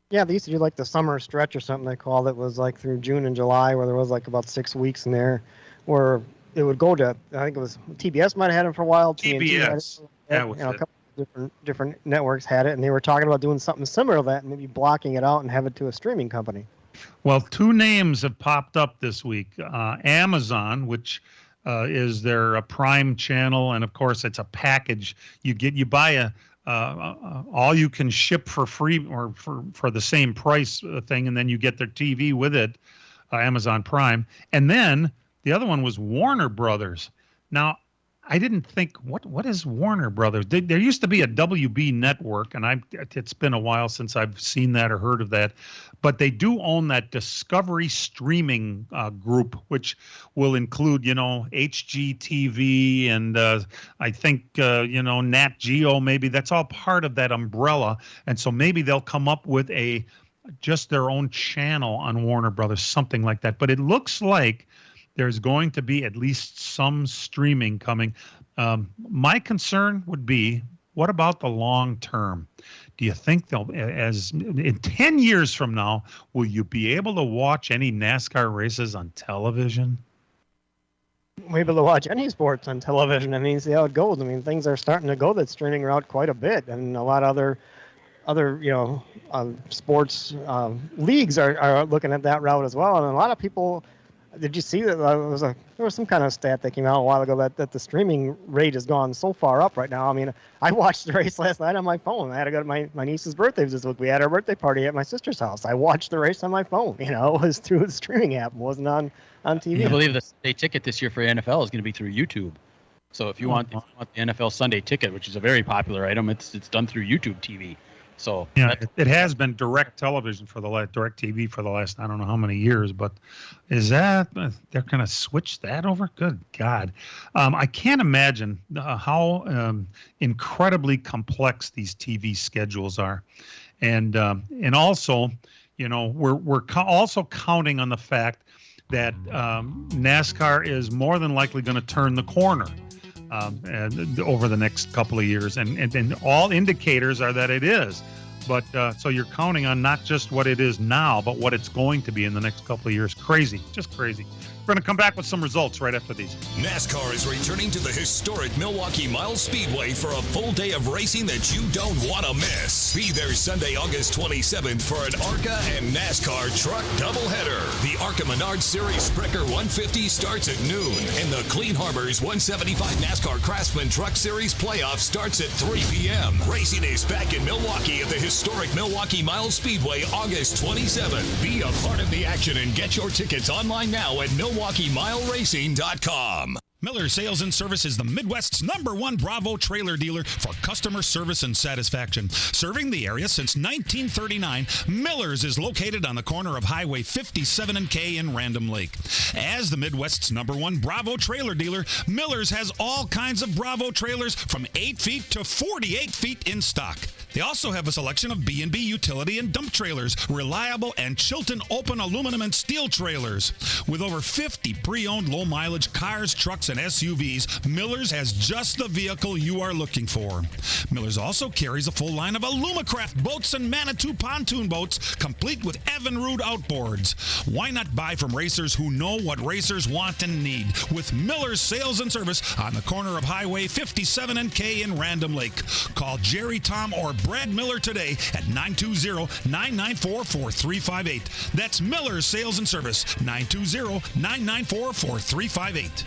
Yeah, they used to do like the summer stretch or something they called it. Was like through June and July, where there was like about 6 weeks in there where it would go to, I think it was TBS might have had them for a while. TBS. That was it. A couple of different networks had it, and they were talking about doing something similar to that and maybe blocking it out and have it to a streaming company. Well, 2 names have popped up this week. Amazon, which is their Prime channel, and of course it's a package. You buy a all you can ship for free or for the same price thing, and then you get their TV with it, Amazon Prime. And then the other one was Warner Brothers. Now, I didn't think, what is Warner Brothers? There used to be a WB network, and it's been a while since I've seen that or heard of that. But they do own that Discovery streaming group, which will include, HGTV and I think, Nat Geo maybe. That's all part of that umbrella. And so maybe they'll come up with just their own channel on Warner Brothers, something like that. But it looks like there's going to be at least some streaming coming. My concern would be, what about the long term? Do you think in 10 years from now, will you be able to watch any NASCAR races on television? We're able to watch any sports on television. I mean, see how it goes. I mean, things are starting to go that streaming route quite a bit, and a lot of other sports leagues are looking at that route as well. And a lot of people. Did you see that there was some kind of stat that came out a while ago that the streaming rate has gone so far up right now? I mean, I watched the race last night on my phone. I had to go to my niece's birthday this week. We had our birthday party at my sister's house. I watched the race on my phone. It was through the streaming app. It wasn't on TV. I believe the Sunday ticket this year for NFL is going to be through YouTube. So if you want the NFL Sunday ticket, which is a very popular item, it's done through YouTube TV. So yeah, it has been direct television direct TV for the last, I don't know how many years, but is that, they're going to switch that over? Good God. I can't imagine how incredibly complex these TV schedules are. And also, we're also counting on the fact that NASCAR is more than likely going to turn the corner over the next couple of years, and all indicators are that it is. But so you're counting on not just what it is now, but what it's going to be in the next couple of years. Crazy, just crazy. We're going to come back with some results right after these. NASCAR is returning to the historic Milwaukee Mile Speedway for a full day of racing that you don't want to miss. Be there Sunday, August 27th for an ARCA and NASCAR truck doubleheader. The ARCA Menard Series Sprecher 150 starts at noon, and the Clean Harbors 175 NASCAR Craftsman Truck Series playoff starts at 3 p.m. Racing is back in Milwaukee at the historic Milwaukee Mile Speedway, August 27th. Be a part of the action and get your tickets online now at MilwaukeeMileRacing.com. Miller Sales and Service is the Midwest's #1 Bravo trailer dealer for customer service and satisfaction. Serving the area since 1939, Miller's is located on the corner of Highway 57 and K in Random Lake. As the Midwest's #1 Bravo trailer dealer, Miller's has all kinds of Bravo trailers from 8 feet to 48 feet in stock. They also have a selection of B&B utility and dump trailers, reliable and Chilton open aluminum and steel trailers. With over 50 pre-owned low-mileage cars, trucks, and SUVs, Miller's has just the vehicle you are looking for. Miller's also carries a full line of Alumacraft boats and Manitou pontoon boats, complete with Evinrude outboards. Why not buy from racers who know what racers want and need? With Miller's Sales and Service on the corner of Highway 57 and K in Random Lake. Call Jerry, Tom, or Brad Miller today at 920-994-4358. That's Miller's Sales and Service, 920-994-4358.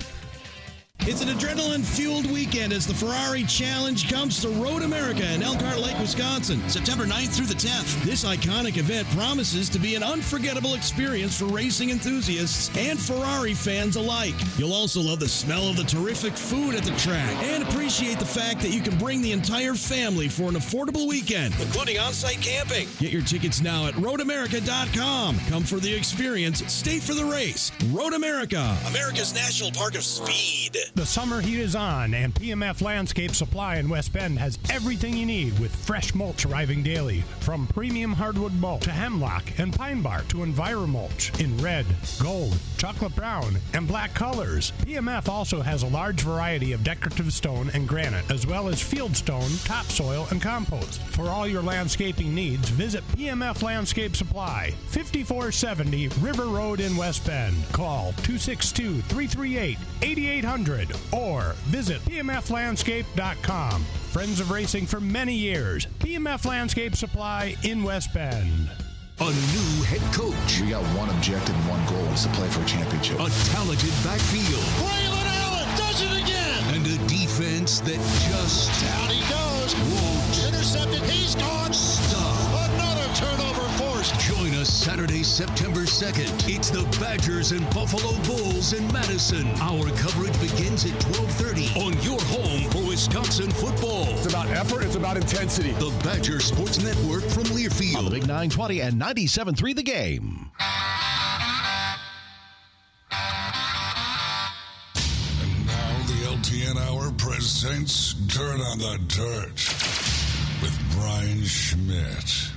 It's an adrenaline-fueled weekend as the Ferrari Challenge comes to Road America in Elkhart Lake, Wisconsin, September 9th through the 10th. This iconic event promises to be an unforgettable experience for racing enthusiasts and Ferrari fans alike. You'll also love the smell of the terrific food at the track and appreciate the fact that you can bring the entire family for an affordable weekend, including on-site camping. Get your tickets now at roadamerica.com. Come for the experience, stay for the race. Road America, America's National Park of Speed. The summer heat is on, and PMF Landscape Supply in West Bend has everything you need with fresh mulch arriving daily. From premium hardwood mulch to hemlock and pine bark to EnviroMulch in red, gold, chocolate brown, and black colors. PMF also has a large variety of decorative stone and granite, as well as field stone, topsoil, and compost. For all your landscaping needs, visit PMF Landscape Supply, 5470 River Road in West Bend. Call 262-338-8800 or visit pmflandscape.com. Friends of racing for many years. PMF Landscape Supply in West Bend. A new head coach. We got one objective and one goal, is to play for a championship. A talented backfield. Braylon Allen does it again. And a defense that just down he goes. Won't. Intercepted. He's gone. Stop. Another turnover forced. Join us Saturday, September 2nd. It's the Badgers and Buffalo Bulls in Madison. Our coverage begins at 12:30 on your home for Wisconsin football. It's about effort. It's about intensity. The Badger Sports Network from Learfield. On the Big 920 and 97.3 The Game. And now the LTN Hour presents Dirt on the Dirt with Brian Schmidt.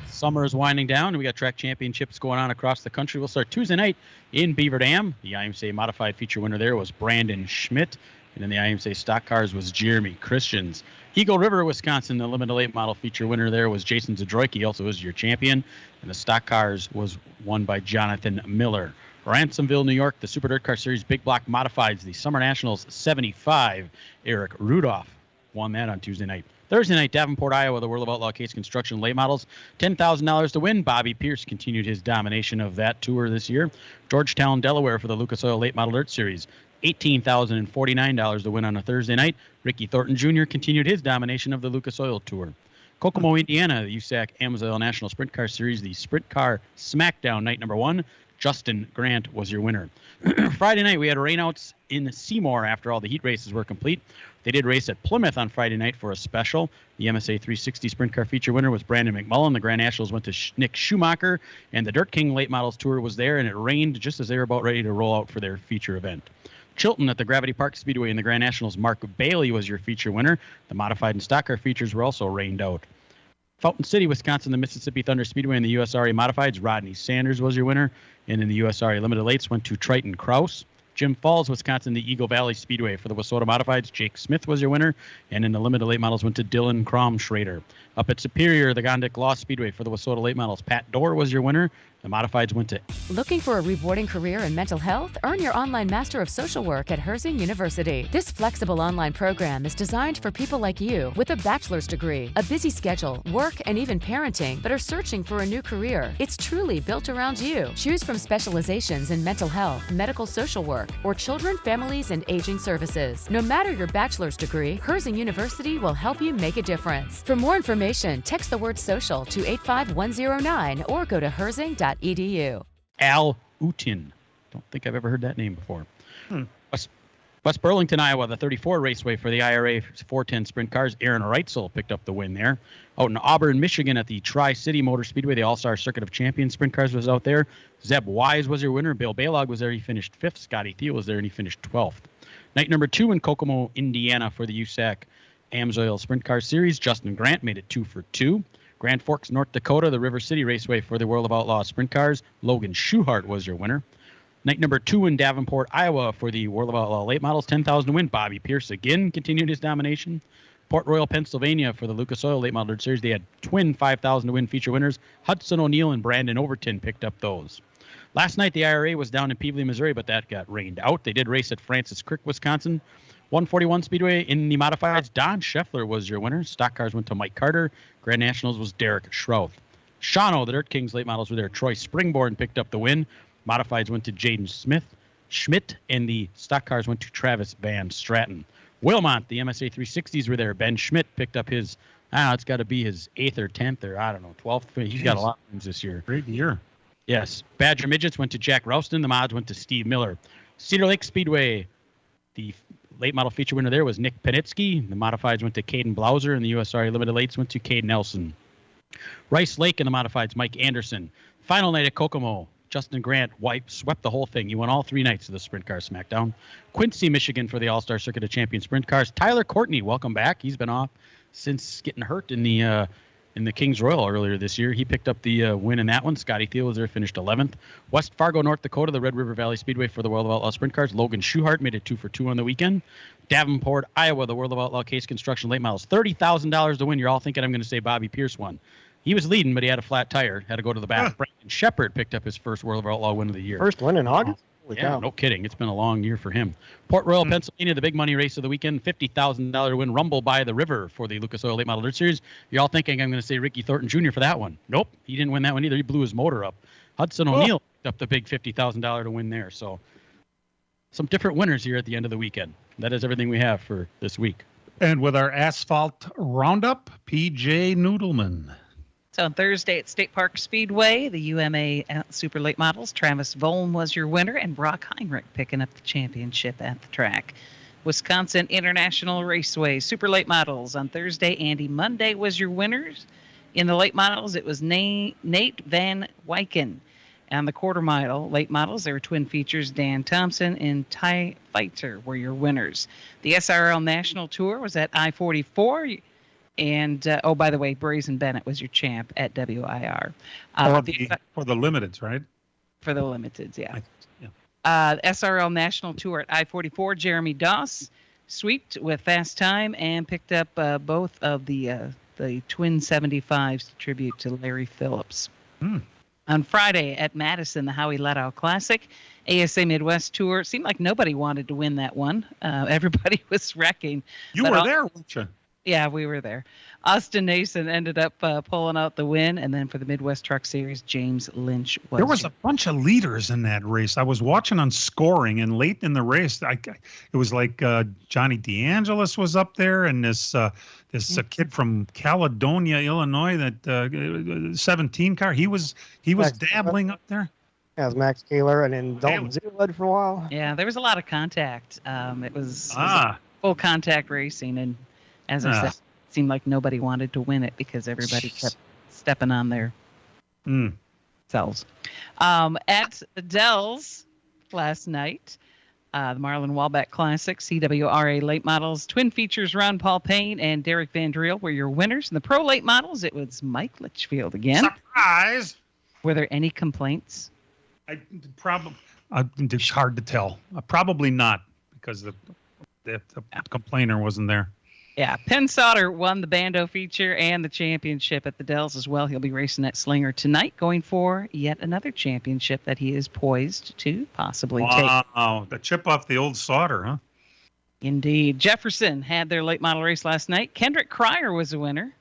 Summer is winding down, and we got track championships going on across the country. We'll start Tuesday night in Beaver Dam. The IMCA modified feature winner there was Brandon Schmidt, and in the IMCA stock cars was Jeremy Christians. Eagle River, Wisconsin, the limited late model feature winner there was Jason Zadroicki, also was your champion, and the stock cars was won by Jonathan Miller. Ransomville, New York, the Super Dirt Car Series Big Block Modifieds, the Summer Nationals 75. Eric Rudolph won that on Tuesday night. Thursday night, Davenport, Iowa, the World of Outlaw Case Construction late models, $10,000 to win. Bobby Pierce continued his domination of that tour this year. Georgetown, Delaware for the Lucas Oil Late Model Dirt Series, $18,049 to win on a Thursday night. Ricky Thornton Jr. continued his domination of the Lucas Oil Tour. Kokomo, Indiana, the USAC Amsoil National Sprint Car Series, the Sprint Car Smackdown night number 1. Justin Grant was your winner. Friday night, we had rainouts in Seymour after all the heat races were complete. They did race at Plymouth on Friday night for a special. The MSA 360 Sprint Car feature winner was Brandon McMullen. The Grand Nationals went to Nick Schumacher, and the Dirt King Late Models Tour was there, and it rained just as they were about ready to roll out for their feature event. Chilton at the Gravity Park Speedway in the Grand Nationals, Mark Bailey was your feature winner. The modified and stock car features were also rained out. Fountain City, Wisconsin, the Mississippi Thunder Speedway in the USRA Modifieds, Rodney Sanders was your winner. And in the USRA Limited Lates went to Triton Kraus. Jim Falls, Wisconsin, the Eagle Valley Speedway for the Wissota Modifieds, Jake Smith was your winner. And in the Limited Late Models went to Dylan Kromschrader. Up at Superior, the Gondik Law Speedway for the Wissota Late Models, Pat Dorr was your winner. The Modifieds went to... Looking for a rewarding career in mental health? Earn your online Master of Social Work at Herzing University. This flexible online program is designed for people like you with a bachelor's degree, a busy schedule, work, and even parenting, but are searching for a new career. It's truly built around you. Choose from specializations in mental health, medical social work, or children, families, and aging services. No matter your bachelor's degree, Herzing University will help you make a difference. For more information, text the word social to 85109 or go to herzing.edu. Al Utin. Don't think I've ever heard that name before. West Burlington, Iowa, the 34 Raceway for the IRA 410 Sprint Cars. Aaron Reitzel picked up the win there. Out in Auburn, Michigan at the Tri-City Motor Speedway, the All-Star Circuit of Champions Sprint Cars was out there. Zeb Wise was your winner. Bill Balog was there. He finished 5th. Scotty Thiel was there, and he finished 12th. Night number 2 in Kokomo, Indiana for the USAC Amsoil Sprint Car Series. Justin Grant made it 2 for 2. Grand Forks, North Dakota, the River City Raceway for the World of Outlaw Sprint Cars. Logan Schuhart was your winner. Night number 2 in Davenport, Iowa for the World of Outlaw Late Models, 10,000 to win. Bobby Pierce again continued his domination. Port Royal, Pennsylvania for the Lucas Oil Late Model Series. They had twin 5,000 to win feature winners. Hudson O'Neill and Brandon Overton picked up those. Last night, the IRA was down in Peevely, Missouri, but that got rained out. They did race at Francis Creek, Wisconsin. 141 Speedway in the modifieds. Don Scheffler was your winner. Stock cars went to Mike Carter. Grand Nationals was Derek Schrouth. Shawano, the Dirt Kings late models were there. Troy Springborn picked up the win. Modifieds went to Jaden Smith. Schmidt, and the stock cars went to Travis Van Stratton. Wilmot, the MSA 360s were there. Ben Schmidt picked up his, it's got to be his 8th or 10th or 12th. He's got a lot of wins this year. Great year. Yes. Badger Midgets went to Jack Rouston. The mods went to Steve Miller. Cedar Lake Speedway, the late model feature winner there was Nick Panitsky. The modifieds went to Caden Blauser, and the USRA Limited Lates went to Cade Nelson. Rice Lake and the modifieds, Mike Anderson. Final night at Kokomo, Justin Grant swept the whole thing. He won all 3 nights of the Sprint Car Smackdown. Quincy, Michigan for the All-Star Circuit of Champion Sprint Cars. Tyler Courtney, welcome back. He's been off since getting hurt in the Kings Royal earlier this year. He picked up the win in that one. Scotty Thiel was there, finished 11th. West Fargo, North Dakota, the Red River Valley Speedway for the World of Outlaw Sprint Cars. Logan Schuhart made it 2 for 2 on the weekend. Davenport, Iowa, the World of Outlaw Case Construction late models. $30,000 to win. You're all thinking I'm going to say Bobby Pierce won. He was leading, but he had a flat tire. Had to go to the back. Brandon Shepard picked up his first World of Outlaw win of the year. First win in August? Yeah, no kidding. It's been a long year for him. Port Royal, Pennsylvania, the big money race of the weekend. $50,000 win, Rumble by the River for the Lucas Oil Late Model Dirt Series. You're all thinking I'm going to say Ricky Thornton Jr. for that one. Nope, he didn't win that one either. He blew his motor up. Hudson O'Neill picked up the big $50,000 to win there. So some different winners here at the end of the weekend. That is everything we have for this week. And with our asphalt roundup, PJ Noodleman. So on Thursday at State Park Speedway, the UMA Super Late Models, Travis Volm was your winner, and Brock Heinrich picking up the championship at the track. Wisconsin International Raceway Super Late Models on Thursday, Andy Monday was your winners. In the late models, it was Nate Van Wyken. On the quarter mile late models, there were twin features. Dan Thompson and Ty Feitzer were your winners. The SRL National Tour was at I-44. And, by the way, Brazen Bennett was your champ at WIR. For the limiteds, right? For the limiteds, yeah. SRL National Tour at I-44, Jeremy Doss sweeped with fast time and picked up both of the twin 75s tribute to Larry Phillips. On Friday at Madison, the Howie Leddow Classic, ASA Midwest Tour. It seemed like nobody wanted to win that one. Everybody was wrecking. You were there, weren't you? Yeah, we were there. Austin Nason ended up pulling out the win, and then for the Midwest Truck Series, James Lynch was. There was a bunch of leaders in that race. I was watching on scoring, and late in the race, it was like Johnny DeAngelis was up there, and this kid from Caledonia, Illinois, that 17 car. He was dabbling up there. Yeah, it was Max Kaler, and then Dalton Ziegler led for a while. Yeah, there was a lot of contact. It was full contact racing, and as I said, it seemed like nobody wanted to win it because everybody kept stepping on their selves. At Dell's last night, the Marlon Walbeck Classic, CWRA Late Models, twin features Ron Paul Payne and Derek Van Driel were your winners. In the Pro Late Models, it was Mike Litchfield again. Surprise! Were there any complaints? It's hard to tell. Probably not, because the complainer wasn't there. Yeah, Penn Sauter won the Bando feature and the championship at the Dells as well. He'll be racing at Slinger tonight, going for yet another championship that he is poised to possibly take. Wow, the chip off the old Sauter, huh? Indeed. Jefferson had their late model race last night. Kendrick Cryer was a winner.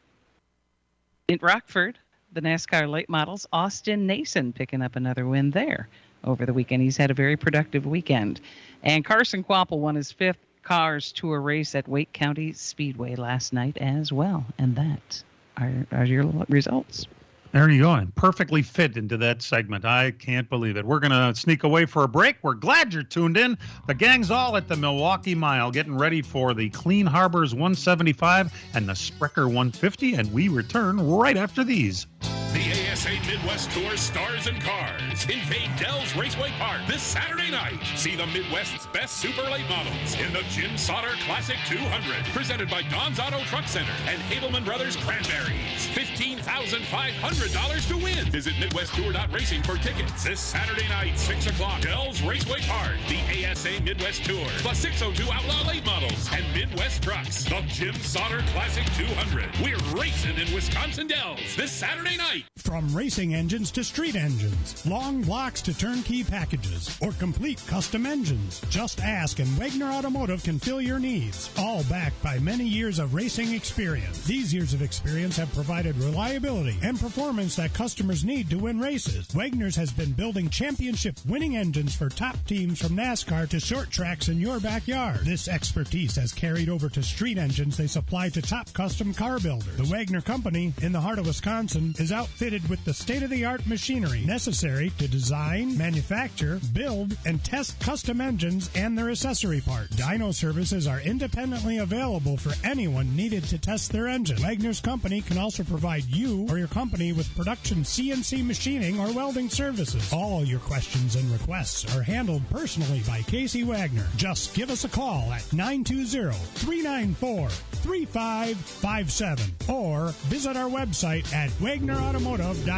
In Rockford, the NASCAR late models, Austin Nason picking up another win there over the weekend. He's had a very productive weekend. And Carson Quapple won his 5th Cars Tour race at Wake County Speedway last night as well. And that are your results. There you go. And perfectly fit into that segment. I can't believe it. We're going to sneak away for a break. We're glad you're tuned in. The gang's all at the Milwaukee Mile getting ready for the Clean Harbors 175 and the Sprecher 150. And we return right after these. The ASA Midwest Tour Stars and Cars invade Dell's Raceway Park this Saturday night. See the Midwest's best super late models in the Jim Sauter Classic 200, presented by Don's Auto Truck Center and Hableman Brothers Cranberries. $15,500 to win. Visit MidwestTour.racing for tickets this Saturday night, 6 o'clock. Dell's Raceway Park, the ASA Midwest Tour, plus 602 Outlaw Late Models and Midwest Trucks. The Jim Sauter Classic 200. We're racing in Wisconsin Dells this Saturday night. From racing engines to street engines, long blocks to turnkey packages, or complete custom engines. Just ask and Wagner Automotive can fill your needs. All backed by many years of racing experience. These years of experience have provided reliability and performance that customers need to win races. Wagner's has been building championship winning engines for top teams from NASCAR to short tracks in your backyard. This expertise has carried over to street engines they supply to top custom car builders. The Wagner Company in the heart of Wisconsin is outfitted with the state-of-the-art machinery necessary to design, manufacture, build, and test custom engines and their accessory parts. Dyno services are independently available for anyone needed to test their engine. Wagner's Company can also provide you or your company with production CNC machining or welding services. All your questions and requests are handled personally by Casey Wagner. Just give us a call at 920-394-3557 or visit our website at WagnerAutomotive.com.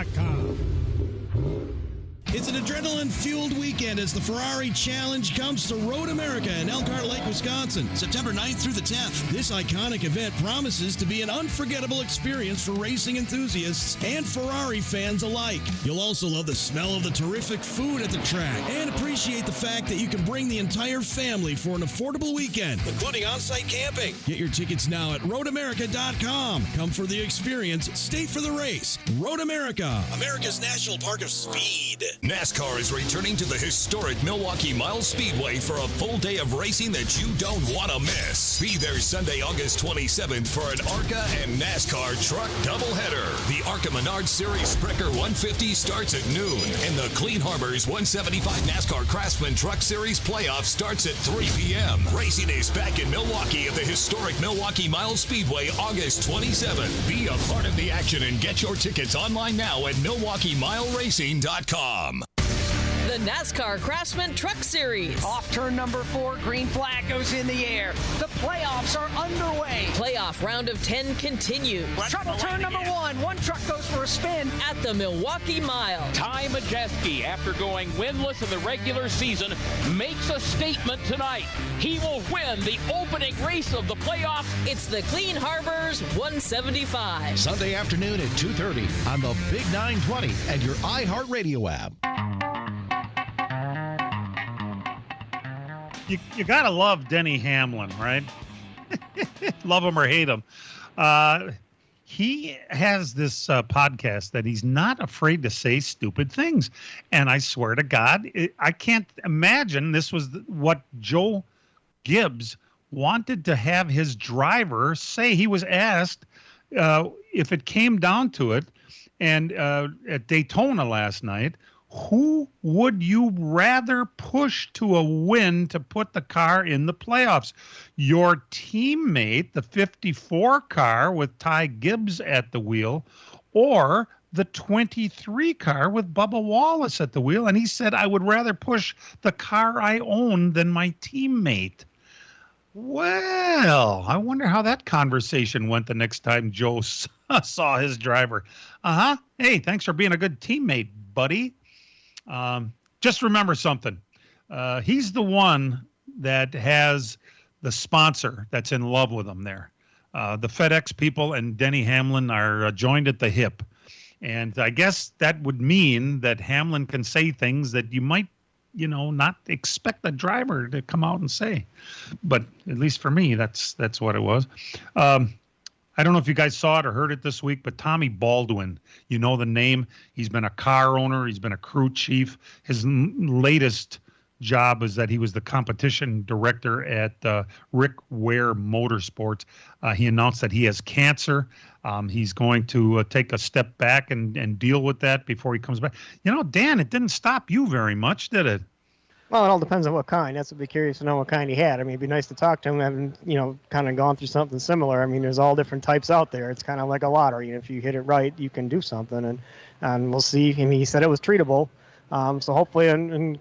It's an adrenaline-fueled weekend as the Ferrari Challenge comes to Road America in Elkhart Lake, Wisconsin, September 9th through the 10th. This iconic event promises to be an unforgettable experience for racing enthusiasts and Ferrari fans alike. You'll also love the smell of the terrific food at the track and appreciate the fact that you can bring the entire family for an affordable weekend, including on-site camping. Get your tickets now at roadamerica.com. Come for the experience, stay for the race. Road America, America's National Park of Speed. NASCAR is returning to the historic Milwaukee Mile Speedway for a full day of racing that you don't want to miss. Be there Sunday, August 27th for an ARCA and NASCAR truck doubleheader. The ARCA Menard Series Sprecher 150 starts at noon, and the Clean Harbors 175 NASCAR Craftsman Truck Series playoff starts at 3 p.m. Racing is back in Milwaukee at the historic Milwaukee Mile Speedway August 27th. Be a part of the action and get your tickets online now at MilwaukeeMileRacing.com. The NASCAR Craftsman Truck Series. Off turn number 4, green flag goes in the air. The playoffs are underway. Playoff round of 10 continues. Trouble turn number 1. One truck goes for a spin. At the Milwaukee Mile. Ty Majeski, after going winless in the regular season, makes a statement tonight. He will win the opening race of the playoffs. It's the Clean Harbors 175. Sunday afternoon at 2:30 on the Big 920 and your iHeartRadio app. You gotta love Denny Hamlin, right? Love him or hate him. He has this podcast that he's not afraid to say stupid things. And I swear to God, I can't imagine this was what Joe Gibbs wanted to have his driver say. He was asked if it came down to it, and at Daytona last night, who would you rather push to a win to put the car in the playoffs? Your teammate, the 54 car with Ty Gibbs at the wheel, or the 23 car with Bubba Wallace at the wheel? And he said, I would rather push the car I own than my teammate. Well, I wonder how that conversation went the next time Joe saw his driver. Hey, thanks for being a good teammate, buddy. Just remember something. He's the one that has the sponsor that's in love with him there. The FedEx people and Denny Hamlin are joined at the hip. And I guess that would mean that Hamlin can say things that you might, not expect the driver to come out and say. But at least for me, that's what it was. I don't know if you guys saw it or heard it this week, but Tommy Baldwin, you know the name. He's been a car owner. He's been a crew chief. His latest job is that he was the competition director at Rick Ware Motorsports. He announced that he has cancer. He's going to take a step back and deal with that before he comes back. Dan, it didn't stop you very much, did it? Well, it all depends on what kind. That's what I'd be curious to know what kind he had. I mean, it'd be nice to talk to him, having, kind of gone through something similar. I mean, there's all different types out there. It's kind of like a lottery. If you hit it right, you can do something, and we'll see. I mean, he said it was treatable. So hopefully, and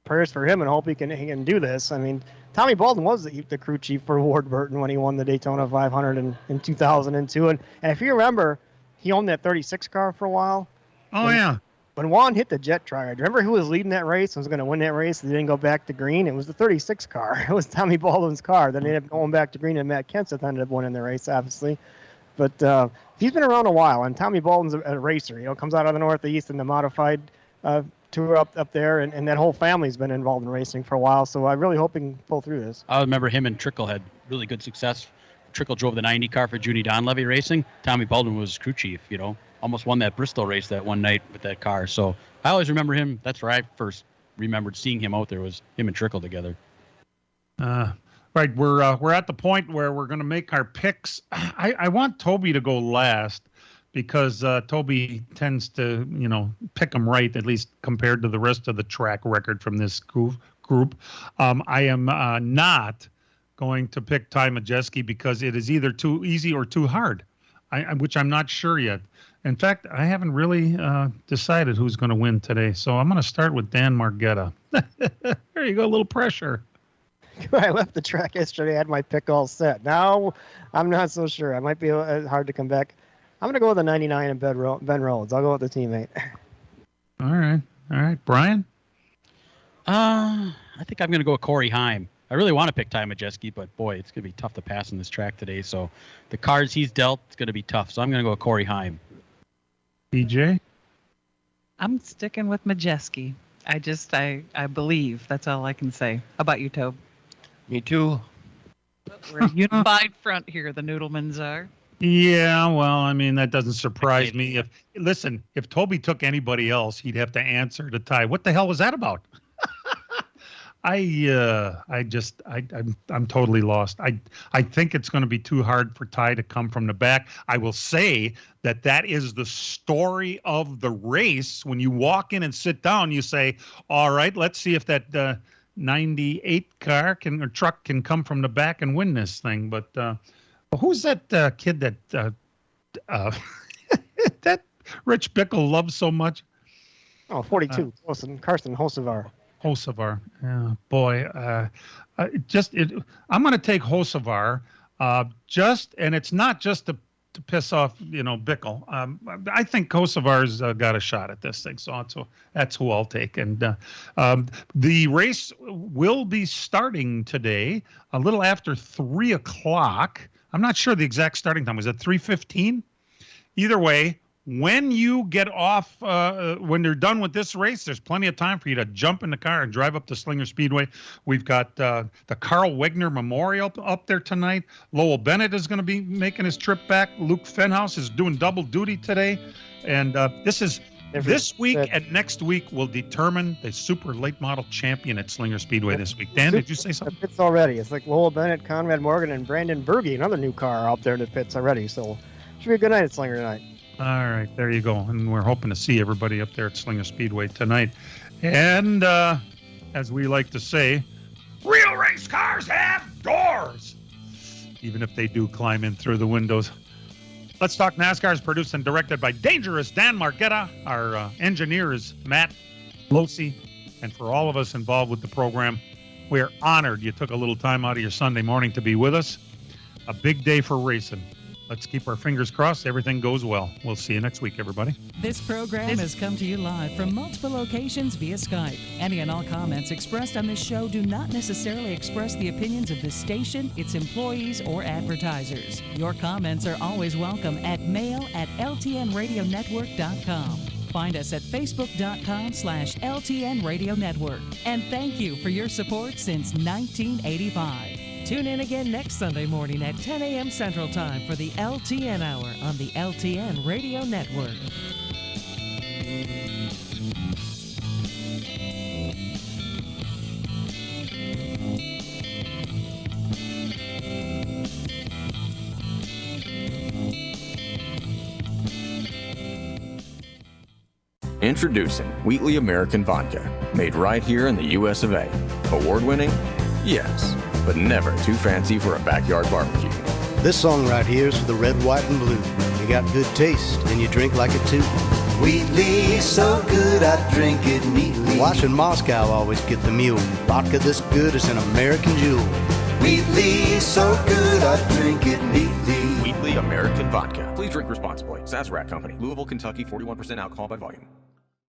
prayers for him, and hope he can do this. I mean, Tommy Baldwin was the crew chief for Ward Burton when he won the Daytona 500 in 2002. And if you remember, he owned that 36 car for a while. Oh, yeah. When Juan hit the jet dryer, remember who was leading that race and was going to win that race? They didn't go back to green. It was the 36 car. It was Tommy Baldwin's car. Then they ended up going back to green, and Matt Kenseth ended up winning the race, obviously. But he's been around a while, and Tommy Bolden's a racer. Comes out of the Northeast in the modified tour up there, and that whole family's been involved in racing for a while. So I really hope he can pull through this. I remember him and Trickle had really good success. Trickle drove the 90 car for Junie Donlevy Racing. Tommy Bolden was crew chief, almost won that Bristol race that one night with that car. So I always remember him. That's where I first remembered seeing him out there, was him and Trickle together. Right, we're at the point where we're going to make our picks. I want Toby to go last because Toby tends to, pick them right, at least compared to the rest of the track record from this group. I am not going to pick Ty Majeski because it is either too easy or too hard, which I'm not sure yet. In fact, I haven't really decided who's going to win today, so I'm going to start with Dan Margetta. There you go, a little pressure. I left the track yesterday. I had my pick all set. Now I'm not so sure. I might be hard to come back. I'm going to go with the 99 and Ben Rhodes. I'll go with the teammate. All right. Brian? I think I'm going to go with Corey Heim. I really want to pick Ty Majeski, but boy, it's going to be tough to pass on this track today. So the cards he's dealt, it's going to be tough. So I'm going to go with Corey Heim. BJ? I'm sticking with Majeski. I believe. That's all I can say. How about you, Tobe? Me too. We're a unified front here, the Noodlemans are. Yeah, well, I mean, that doesn't surprise me. If Toby took anybody else, he'd have to answer to Ty. What the hell was that about? I'm totally lost. I think it's going to be too hard for Ty to come from the back. I will say that is the story of the race. When you walk in and sit down, you say, all right, let's see if that 98 car or truck can come from the back and win this thing. But who's that kid that that Rich Bickle loves so much? Oh, 42. Carson Hocevar. Yeah, boy. I'm going to take Hocevar. And it's not just to piss off, Bickle. I think Hocevar's got a shot at this thing, so that's who I'll take. And the race will be starting today a little after 3 o'clock. I'm not sure the exact starting time. Was it 3:15? Either way, when you get off, when you're done with this race, there's plenty of time for you to jump in the car and drive up to Slinger Speedway. We've got the Carl Wegner Memorial up there tonight. Lowell Bennett is going to be making his trip back. Luke Fenhouse is doing double duty today. And this week and next week will determine the super late model champion at Slinger Speedway this week. Dan, did you say something? Pits already. It's like Lowell Bennett, Conrad Morgan, and Brandon Berge, another new car out there that pits already. So should be a good night at Slinger tonight. All right, there you go. And we're hoping to see everybody up there at Slinger Speedway tonight. And as we like to say, real race cars have doors, even if they do climb in through the windows. Let's Talk NASCAR is produced and directed by Dangerous Dan Margetta. Our engineer is Matt Losi. And for all of us involved with the program, we are honored you took a little time out of your Sunday morning to be with us. A big day for racing. Let's keep our fingers crossed everything goes well. We'll see you next week, everybody. This program has come to you live from multiple locations via Skype. Any and all comments expressed on this show do not necessarily express the opinions of this station, its employees, or advertisers. Your comments are always welcome at mail@ltnradionetwork.com. Find us at facebook.com/LTN Radio Network. And thank you for your support since 1985. Tune in again next Sunday morning at 10 a.m. Central Time for the LTN Hour on the LTN Radio Network. Introducing Wheatley American Vodka, made right here in the US of A. Award-winning? Yes, but never too fancy for a backyard barbecue. This song right here is for the red, white, and blue. You got good taste, and you drink like it too. Wheatley, so good I drink it neatly. Watching Moscow always get the mule. Vodka this good is an American jewel. Wheatley, so good I drink it neatly. Wheatley American Vodka. Please drink responsibly. Sazerac Company, Louisville, Kentucky, 41% alcohol by volume.